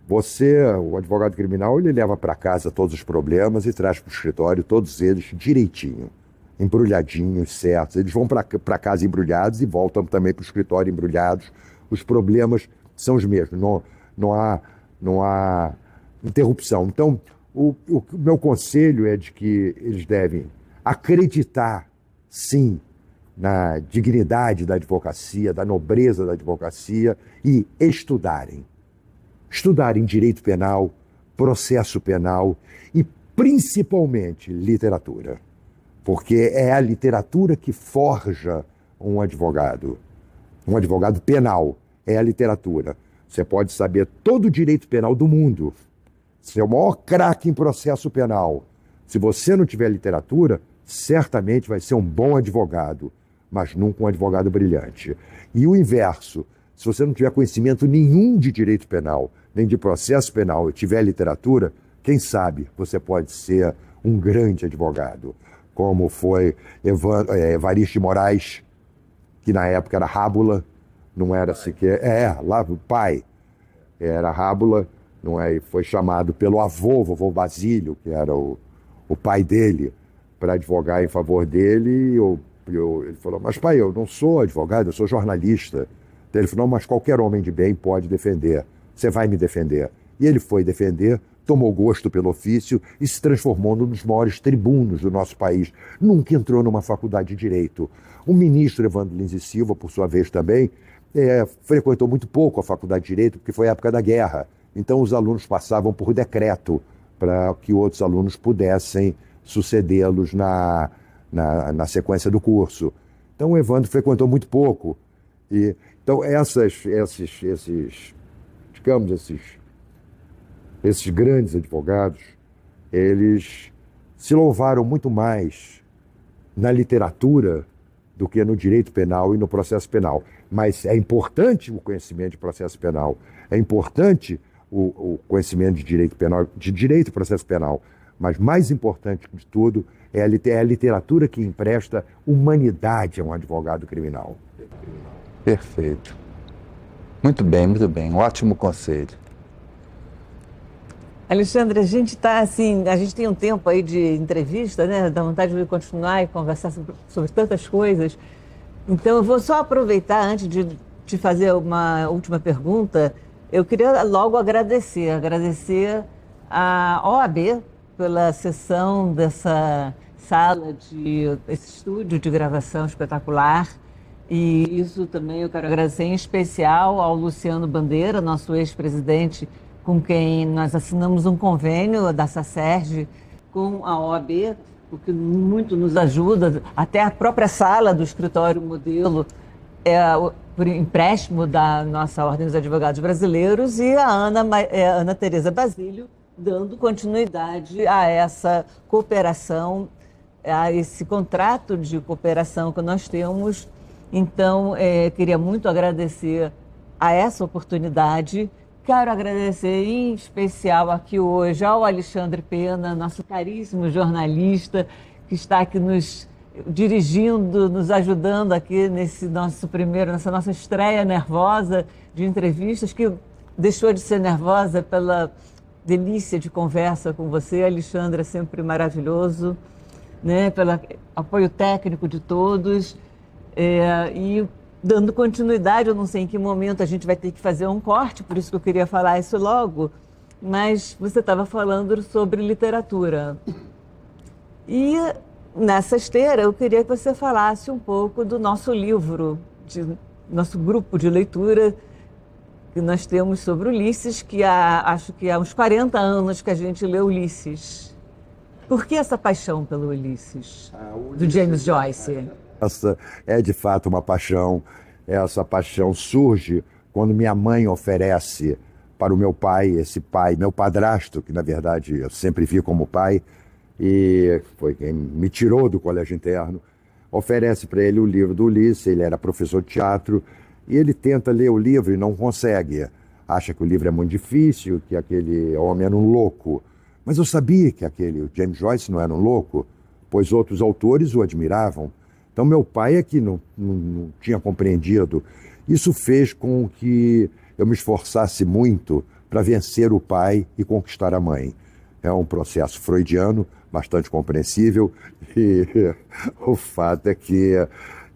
o advogado criminal, ele leva para casa todos os problemas e traz para o escritório todos eles direitinho, embrulhadinhos, certos. Eles vão para casa embrulhados e voltam também para o escritório embrulhados. Os problemas são os mesmos, não há interrupção. Então, o meu conselho é de que eles devem acreditar, sim, na dignidade da advocacia, da nobreza da advocacia e estudarem. Estudarem direito penal, processo penal e, principalmente, literatura. Porque é a literatura que forja um advogado penal. É a literatura. Você pode saber todo o direito penal do mundo, ser o maior craque em processo penal. Se você não tiver literatura, certamente vai ser um bom advogado, mas nunca um advogado brilhante. E o inverso, se você não tiver conhecimento nenhum de direito penal, nem de processo penal, e tiver literatura, quem sabe você pode ser um grande advogado, como foi Evaristo de Moraes, que na época era Rábula, não era sequer... lá o pai era Rábula, não é? E foi chamado pelo vovô Basílio, que era o pai dele, para advogar em favor dele. Ele falou: mas pai, eu não sou advogado, eu sou jornalista. Então ele falou: não, mas qualquer homem de bem pode defender, você vai me defender. E ele foi defender, tomou gosto pelo ofício e se transformou num dos maiores tribunos do nosso país. Nunca entrou numa faculdade de Direito. O ministro Evandro Lins e Silva, por sua vez também, frequentou muito pouco a faculdade de Direito, porque foi a época da guerra. Então os alunos passavam por decreto para que outros alunos pudessem sucedê-los na sequência do curso. Então o Evandro frequentou muito pouco. Então esses grandes advogados, eles se louvaram muito mais na literatura do que no direito penal e no processo penal. Mas é importante o conhecimento de processo penal, é importante o conhecimento de direito penal, de direito e processo penal, mas mais importante de tudo É a literatura que empresta humanidade a um advogado criminal. Perfeito. Muito bem, muito bem. Um ótimo conselho. Alexandre, a gente está assim, a gente tem um tempo aí de entrevista, né? Dá vontade de continuar e conversar sobre tantas coisas. Então, eu vou só aproveitar antes de te fazer uma última pergunta. Eu queria logo agradecer à OAB pela cessão dessa sala, esse estúdio de gravação espetacular. E isso também eu quero agradecer em especial ao Luciano Bandeira, nosso ex-presidente, com quem nós assinamos um convênio da SACERJ com a OAB, o que muito nos ajuda. Até a própria sala do escritório modelo é por empréstimo da nossa Ordem dos Advogados Brasileiros, e a Ana Tereza Basílio dando continuidade a essa cooperação, a esse contrato de cooperação que nós temos. Então, queria muito agradecer a essa oportunidade. Quero agradecer em especial aqui hoje ao Alexandre Pena, nosso caríssimo jornalista, que está aqui nos dirigindo, nos ajudando aqui nessa nossa estreia nervosa de entrevistas, que deixou de ser nervosa pela delícia de conversa com você. Alexandre, é sempre maravilhoso, né? Pelo apoio técnico de todos. E dando continuidade, eu não sei em que momento a gente vai ter que fazer um corte, por isso que eu queria falar isso logo, mas você estava falando sobre literatura. E nessa esteira eu queria que você falasse um pouco do nosso livro, nosso grupo de leitura que nós temos sobre Ulisses, que acho que há uns 40 anos que a gente lê Ulisses. Por que essa paixão pelo Ulisses, do James Joyce? Essa é de fato uma paixão. Essa paixão surge quando minha mãe oferece para o meu pai, meu padrasto, que na verdade eu sempre vi como pai, e foi quem me tirou do colégio interno, oferece para ele o livro do Ulisses. Ele era professor de teatro, e ele tenta ler o livro e não consegue. Acha que o livro é muito difícil, que aquele homem era um louco. Mas eu sabia que o James Joyce não era um louco, pois outros autores o admiravam. Então, meu pai é que não tinha compreendido. Isso fez com que eu me esforçasse muito para vencer o pai e conquistar a mãe. É um processo freudiano, bastante compreensível, e o fato é que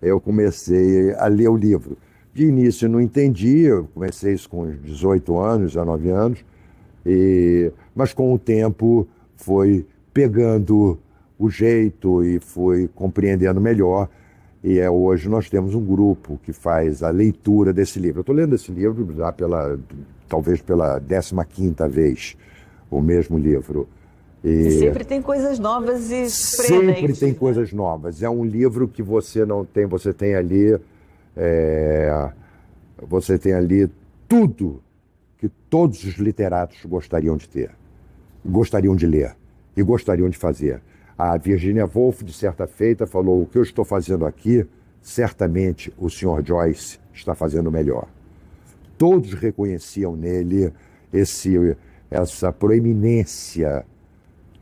eu comecei a ler o livro. De início eu não entendi, eu comecei isso com 18 anos, 19 anos, mas com o tempo foi pegando o jeito e fui compreendendo melhor. E hoje nós temos um grupo que faz a leitura desse livro. Eu estou lendo esse livro já talvez pela 15ª vez, o mesmo livro. E sempre tem coisas novas e surpreendentes. Sempre tem coisas novas. É um livro que você não tem, você tem ali tudo que todos os literatos gostariam de ter, gostariam de ler e gostariam de fazer. A Virginia Woolf, de certa feita, falou: o que eu estou fazendo aqui, certamente o Sr. Joyce está fazendo melhor. Todos reconheciam nele essa proeminência,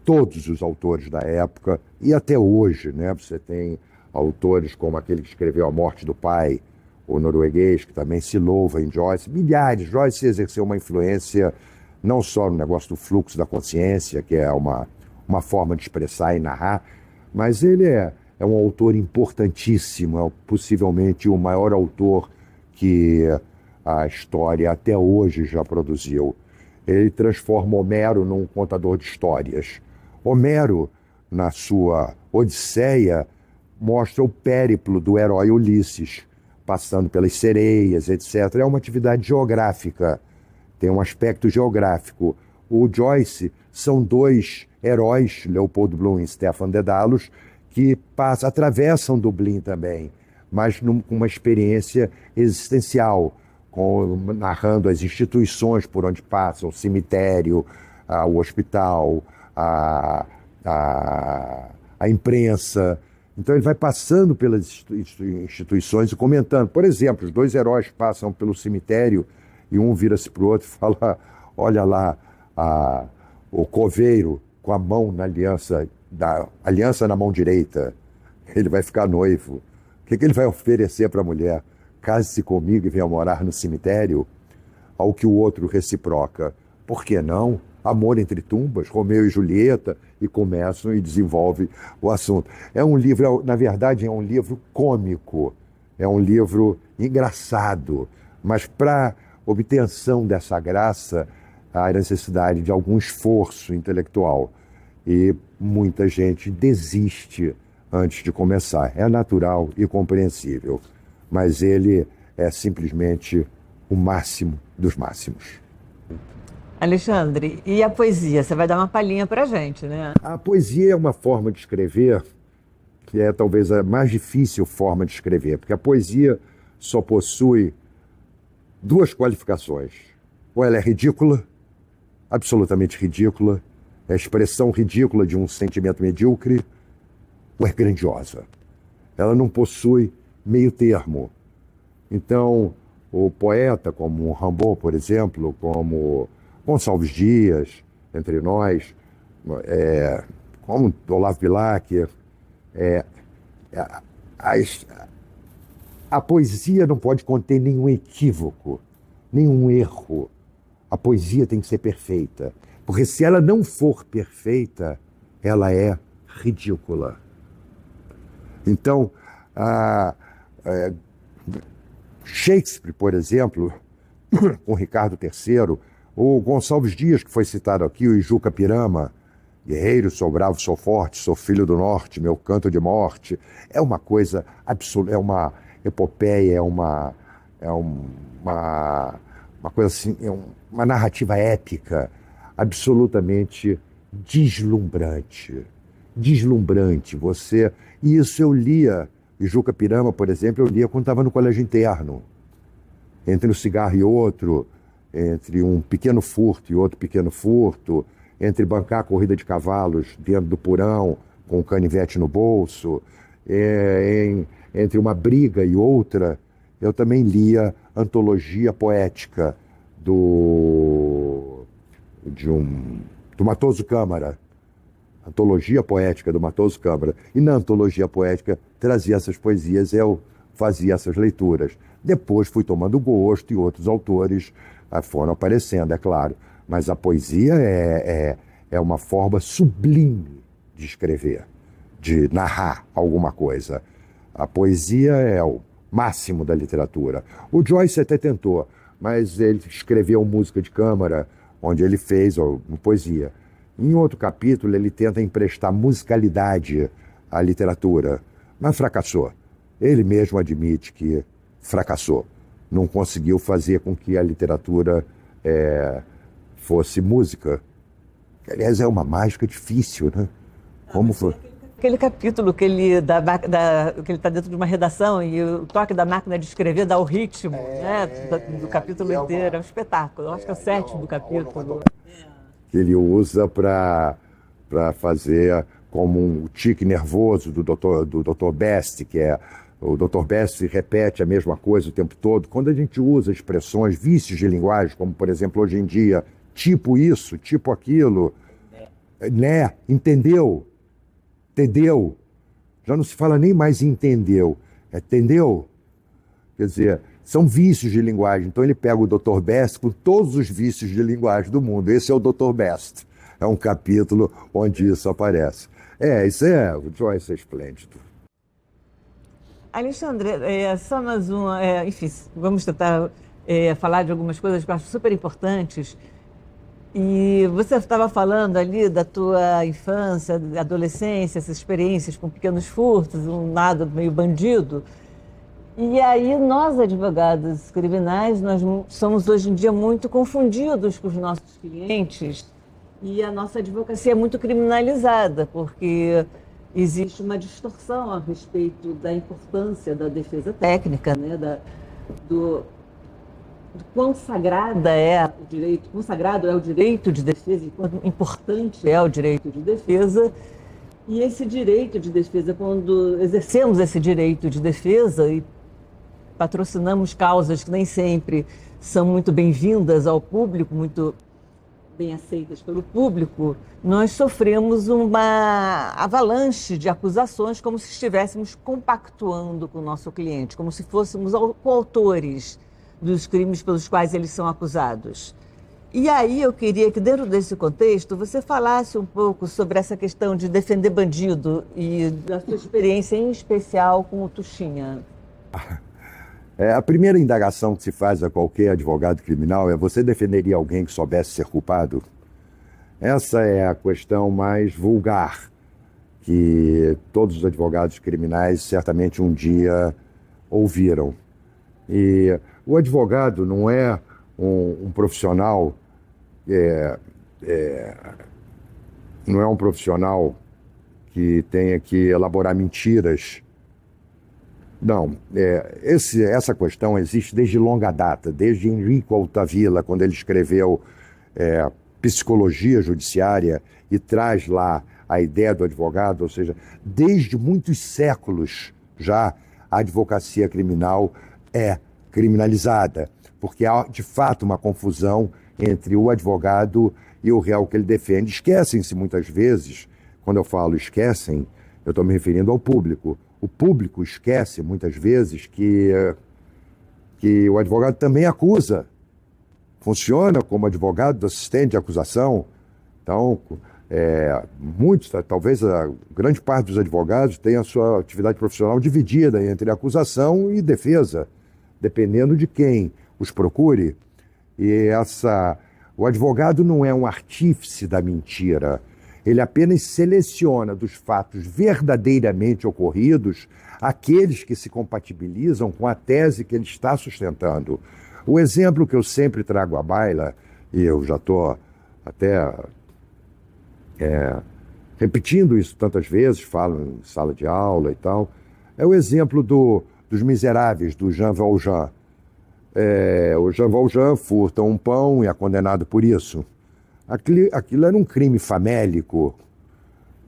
todos os autores da época, e até hoje, né? Você tem autores como aquele que escreveu A Morte do Pai, o norueguês, que também se louva em Joyce. Milhares. Joyce exerceu uma influência não só no negócio do fluxo da consciência, que é uma forma de expressar e narrar, mas ele é um autor importantíssimo, é possivelmente o maior autor que a história até hoje já produziu. Ele transforma Homero num contador de histórias. Homero, na sua Odisseia, mostra o périplo do herói Ulisses, passando pelas sereias, etc. É uma atividade geográfica, tem um aspecto geográfico. O Joyce são dois heróis, Leopold Bloom e Stefan Dedalus, que atravessam Dublin também, mas com uma experiência existencial, narrando as instituições por onde passam, o cemitério, o hospital, a imprensa. Então ele vai passando pelas instituições e comentando. Por exemplo, os dois heróis passam pelo cemitério e um vira-se para o outro e fala: olha lá o coveiro com a mão na aliança da aliança na mão direita, ele vai ficar noivo. O que ele vai oferecer para a mulher? Case-se comigo e venha morar no cemitério? Ao que o outro reciproca. Por que não? Amor entre tumbas, Romeu e Julieta, e começam e desenvolvem o assunto. É um livro, na verdade, é um livro cômico, é um livro engraçado, mas para obtenção dessa graça, há necessidade de algum esforço intelectual. E muita gente desiste antes de começar. É natural e compreensível, mas ele é simplesmente o máximo dos máximos. Alexandre, e a poesia? Você vai dar uma palhinha para a gente, né? A poesia é uma forma de escrever que é talvez a mais difícil forma de escrever, porque a poesia só possui duas qualificações. Ou ela é ridícula, absolutamente ridícula, é a expressão ridícula de um sentimento medíocre, ou é grandiosa. Ela não possui meio termo. Então, o poeta como Rimbaud, por exemplo, como Gonçalves Dias, entre nós, como Olavo Bilac, a poesia não pode conter nenhum equívoco, nenhum erro. A poesia tem que ser perfeita, porque se ela não for perfeita, ela é ridícula. Então, Shakespeare, por exemplo, com Ricardo III, o Gonçalves Dias, que foi citado aqui, o Ijuca Pirama, guerreiro, sou bravo, sou forte, sou filho do norte, meu canto de morte, é uma coisa absoluta, é uma epopeia, é uma coisa assim, é uma narrativa épica, absolutamente deslumbrante. Deslumbrante. E isso eu lia, Ijuca Pirama, por exemplo, eu lia quando estava no colégio interno. Entre um cigarro e outro, entre um pequeno furto e outro pequeno furto, entre bancar a corrida de cavalos dentro do porão, com o canivete no bolso, entre uma briga e outra, eu também lia antologia poética do Matoso Câmara. Antologia poética do Matoso Câmara. E na antologia poética trazia essas poesias, eu fazia essas leituras. Depois fui tomando gosto e outros autores foram aparecendo, é claro. Mas a poesia é uma forma sublime de escrever, de narrar alguma coisa. A poesia é o máximo da literatura. O Joyce até tentou, mas ele escreveu música de câmara, onde ele fez poesia. Em outro capítulo, ele tenta emprestar musicalidade à literatura, mas fracassou. Ele mesmo admite que fracassou. Não conseguiu fazer com que a literatura fosse música. Aliás, é uma mágica difícil, né? Como foi? Aquele capítulo que ele está dentro de uma redação e o toque da máquina de escrever dá o ritmo, né, do capítulo inteiro. É um espetáculo. Eu acho que é o sétimo capítulo. Que ele usa para fazer como um tique nervoso do Dr. Best, que é o Dr. Best repete a mesma coisa o tempo todo. Quando a gente usa expressões, vícios de linguagem, como por exemplo hoje em dia, tipo isso, tipo aquilo, né? Entendeu? Entendeu? Já não se fala nem mais em entendeu, entendeu? Quer dizer, são vícios de linguagem. Então ele pega o Dr. Best com todos os vícios de linguagem do mundo. Esse é o Dr. Best. É um capítulo onde isso aparece. O Joyce é esplêndido. Alexandre, só mais uma... enfim, vamos tentar falar de algumas coisas que eu acho super importantes. E você estava falando ali da tua infância, adolescência, essas experiências com pequenos furtos, um lado meio bandido. E aí nós, advogados criminais, nós somos hoje em dia muito confundidos com os nossos clientes e a nossa advocacia é muito criminalizada, porque existe uma distorção a respeito da importância da defesa técnica, né, do quão sagrada é o direito, quão sagrado é o direito de defesa e quão importante é o direito de defesa. E esse direito de defesa, quando exercemos esse direito de defesa e patrocinamos causas que nem sempre são muito bem-vindas ao público, muito bem aceitas pelo público, nós sofremos uma avalanche de acusações como se estivéssemos compactuando com o nosso cliente, como se fôssemos coautores dos crimes pelos quais eles são acusados. E aí eu queria que, dentro desse contexto, você falasse um pouco sobre essa questão de defender bandido e da sua experiência, em especial, com o Tuchinha. A primeira indagação que se faz a qualquer advogado criminal é: você defenderia alguém que soubesse ser culpado? Essa é a questão mais vulgar que todos os advogados criminais certamente um dia ouviram. E o advogado não é um profissional, não é um profissional que tenha que elaborar mentiras. Não, essa questão existe desde longa data, desde Enrico Altavilla, quando ele escreveu Psicologia Judiciária e traz lá a ideia do advogado, ou seja, desde muitos séculos já a advocacia criminal é criminalizada, porque há de fato uma confusão entre o advogado e o réu que ele defende. Esquecem-se muitas vezes, quando eu falo esquecem, eu estou me referindo ao público. O público esquece muitas vezes que o advogado também acusa. Funciona como advogado do assistente de acusação. Então, muitos, talvez a grande parte dos advogados tenha a sua atividade profissional dividida entre acusação e defesa, dependendo de quem os procure. E o advogado não é um artífice da mentira. Ele apenas seleciona dos fatos verdadeiramente ocorridos aqueles que se compatibilizam com a tese que ele está sustentando. O exemplo que eu sempre trago à baila, e eu já estou até repetindo isso tantas vezes, falo em sala de aula e tal, é o exemplo dos Miseráveis, do Jean Valjean. O Jean Valjean furta um pão e é condenado por isso. Aquilo era um crime famélico.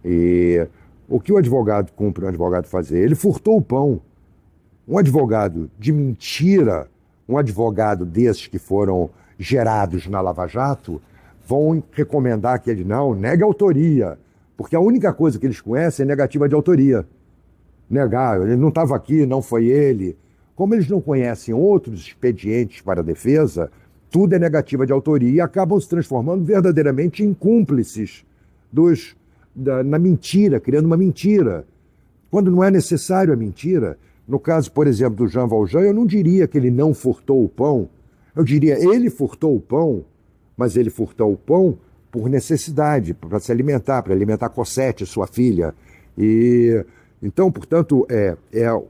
E o que o advogado cumpre um advogado fazer? Ele furtou o pão. Um advogado de mentira, um advogado desses que foram gerados na Lava Jato, vão recomendar que ele não negue a autoria, porque a única coisa que eles conhecem é negativa de autoria. Negar, ele não estava aqui, não foi ele. Como eles não conhecem outros expedientes para a defesa, tudo é negativa de autoria e acabam se transformando verdadeiramente em cúmplices na mentira, criando uma mentira. Quando não é necessário a mentira, no caso, por exemplo, do Jean Valjean, eu não diria que ele não furtou o pão, eu diria ele furtou o pão, mas ele furtou o pão por necessidade, para se alimentar, para alimentar Cosette, sua filha. Então, portanto,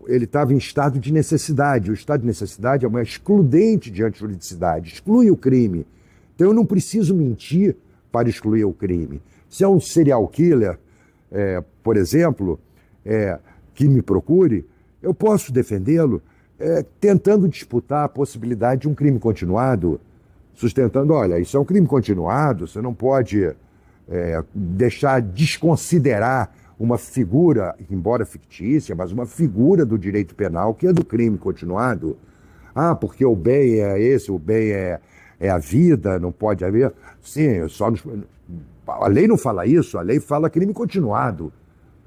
ele estava em estado de necessidade. O estado de necessidade é uma excludente diante da juridicidade, exclui o crime. Então, eu não preciso mentir para excluir o crime. Se é um serial killer, por exemplo, que me procure, eu posso defendê-lo tentando disputar a possibilidade de um crime continuado, sustentando, olha, isso é um crime continuado, você não pode deixar desconsiderar uma figura, embora fictícia, mas uma figura do direito penal que é do crime continuado. Porque o bem é esse, o bem é a vida, não pode haver. Sim, a lei não fala isso, a lei fala crime continuado,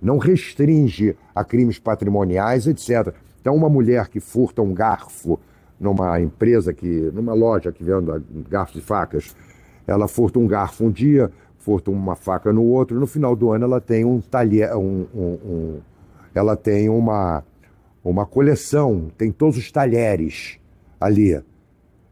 não restringe a crimes patrimoniais, etc. Então, uma mulher que furta um garfo numa loja que vende garfos e facas, ela furta um garfo um dia, furta uma faca no outro, no final do ano ela tem um talher, ela tem uma coleção, tem todos os talheres ali.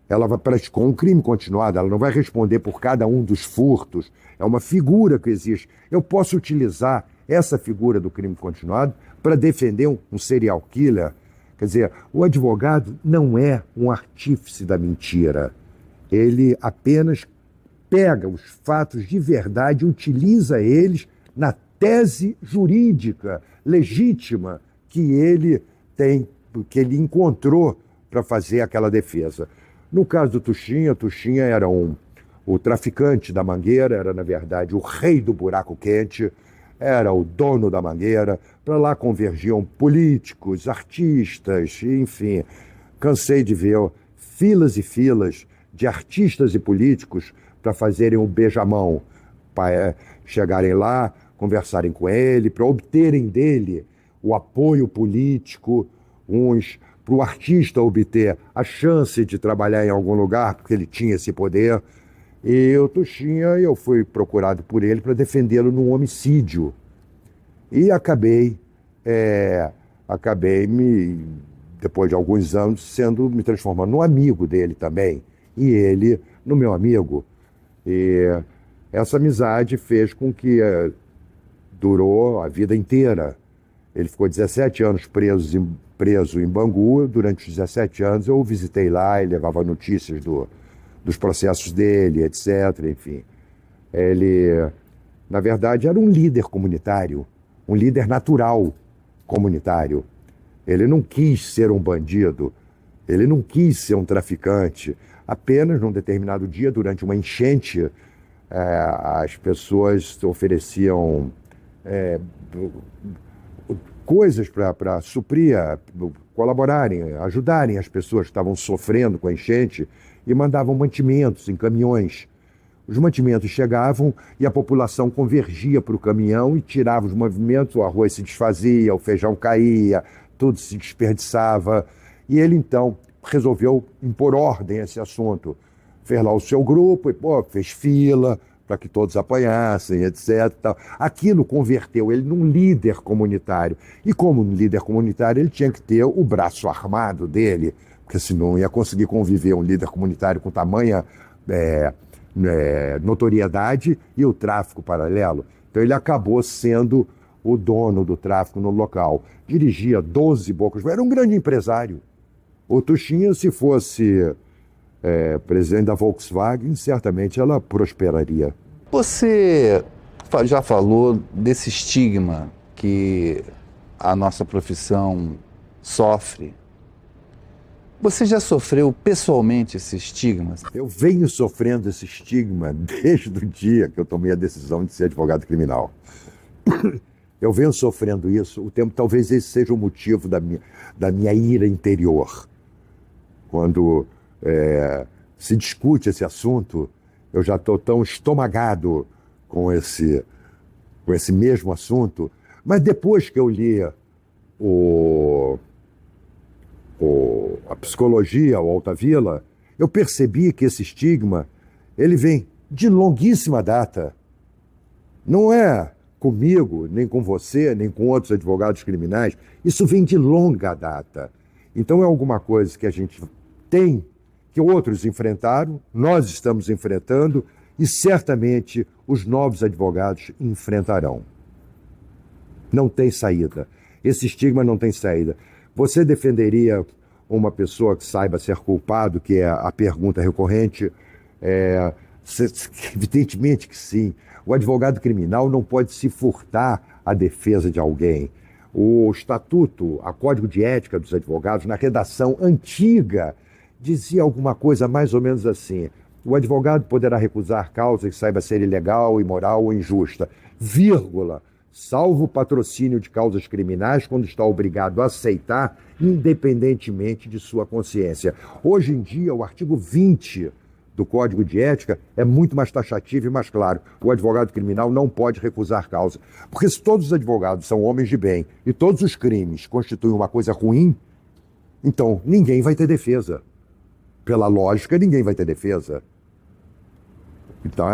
Ela vai praticou um crime continuado, ela não vai responder por cada um dos furtos, é uma figura que existe. Eu posso utilizar essa figura do crime continuado para defender um serial killer. Quer dizer, o advogado não é um artífice da mentira, ele apenas pega os fatos de verdade e utiliza eles na tese jurídica legítima que ele encontrou para fazer aquela defesa. No caso do Tuchinha, Tuchinha era o traficante da Mangueira, era, na verdade, o rei do buraco quente, era o dono da Mangueira. Para lá convergiam políticos, artistas, enfim. Cansei de ver filas e filas de artistas e políticos para fazerem o beijamão, para chegarem lá, conversarem com ele, para obterem dele o apoio político, uns para o artista obter a chance de trabalhar em algum lugar, porque ele tinha esse poder. E o Tuchinha, eu fui procurado por ele para defendê-lo num homicídio. E acabei depois de alguns anos, me transformando num amigo dele também. E ele no meu amigo. E essa amizade fez com que durou a vida inteira. Ele ficou 17 anos preso em Bangu. Durante os 17 anos eu o visitei lá e levava notícias dos processos dele, etc. Enfim, ele, na verdade, era um líder comunitário, um líder natural comunitário. Ele não quis ser um bandido, ele não quis ser um traficante. Apenas, num determinado dia, durante uma enchente, as pessoas ofereciam coisas para suprir, colaborarem, ajudarem as pessoas que estavam sofrendo com a enchente e mandavam mantimentos em caminhões. Os mantimentos chegavam e a população convergia para o caminhão e tirava os mantimentos, o arroz se desfazia, o feijão caía, tudo se desperdiçava. E ele, então, resolveu impor ordem a esse assunto. Fez lá o seu grupo e fez fila para que todos apanhassem, etc. Aquilo converteu ele num líder comunitário. E como líder comunitário, ele tinha que ter o braço armado dele, porque senão ia conseguir conviver um líder comunitário com tamanha notoriedade e o tráfico paralelo. Então ele acabou sendo o dono do tráfico no local. Dirigia 12 bocas, era um grande empresário. O Tuchinha, se fosse presidente da Volkswagen, certamente ela prosperaria. Você já falou desse estigma que a nossa profissão sofre. Você já sofreu pessoalmente esse estigma? Eu venho sofrendo esse estigma desde o dia que eu tomei a decisão de ser advogado criminal. Eu venho sofrendo isso o tempo, talvez esse seja o motivo da minha ira interior. Quando se discute esse assunto, eu já estou tão estomagado com esse mesmo assunto, mas depois que eu li a psicologia, o Altavilla, eu percebi que esse estigma, ele vem de longuíssima data. Não é comigo, nem com você, nem com outros advogados criminais. Isso vem de longa data. Então é alguma coisa que a gente tem, que outros enfrentaram, nós estamos enfrentando e certamente os novos advogados enfrentarão. Não tem saída. Esse estigma não tem saída. Você defenderia uma pessoa que saiba ser culpado, que é a pergunta recorrente? Evidentemente que sim. O advogado criminal não pode se furtar à defesa de alguém. O estatuto, o Código de Ética dos Advogados, na redação antiga, dizia alguma coisa mais ou menos assim: o advogado poderá recusar causa que saiba ser ilegal, imoral ou injusta, vírgula, salvo o patrocínio de causas criminais quando está obrigado a aceitar, independentemente de sua consciência. Hoje em dia, o artigo 20 do Código de Ética é muito mais taxativo e mais claro. O advogado criminal não pode recusar causa. Porque se todos os advogados são homens de bem e todos os crimes constituem uma coisa ruim, então ninguém vai ter defesa. Pela lógica, ninguém vai ter defesa. Então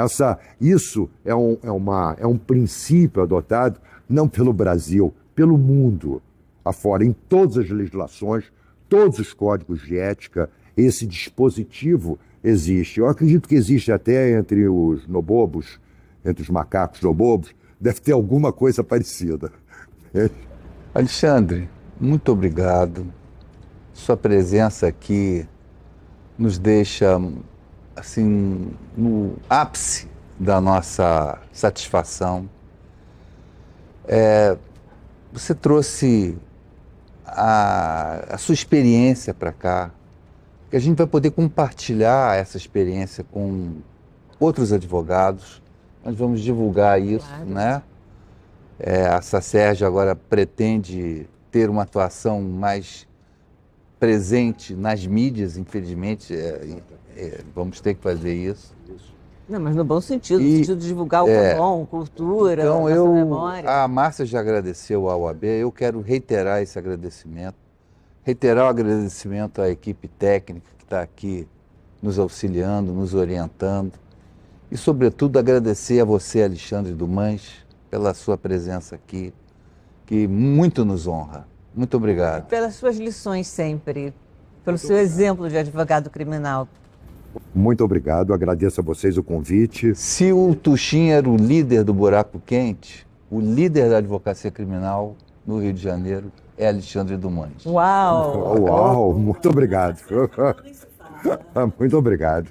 isso é um princípio adotado não pelo Brasil, pelo mundo afora, em todas as legislações, todos os códigos de ética, esse dispositivo existe. Eu acredito que existe até entre os nobobos, entre os macacos nobobos, deve ter alguma coisa parecida. Alexandre, muito obrigado. Sua presença aqui nos deixa assim no ápice da nossa satisfação. Você trouxe a sua experiência para cá, que a gente vai poder compartilhar essa experiência com outros advogados. Nós vamos divulgar isso, claro, né? A SACERJ agora pretende ter uma atuação mais presente nas mídias, infelizmente, vamos ter que fazer isso. Não, mas no bom sentido, no E, sentido de divulgar o que é bom, cultura, Então, nossa memória. a Márcia já agradeceu ao OAB, eu quero reiterar esse agradecimento, reiterar o agradecimento à equipe técnica que está aqui nos auxiliando, nos orientando, e, sobretudo, agradecer a você, Alexandre Dumans, pela sua presença aqui, que muito nos honra. Muito obrigado. Pelas suas lições sempre, pelo seu exemplo de advogado criminal. Muito obrigado, agradeço a vocês o convite. Se o Tuxim era o líder do buraco quente, o líder da advocacia criminal no Rio de Janeiro é Alexandre Dumans. Uau! Uau, muito obrigado. Muito obrigado.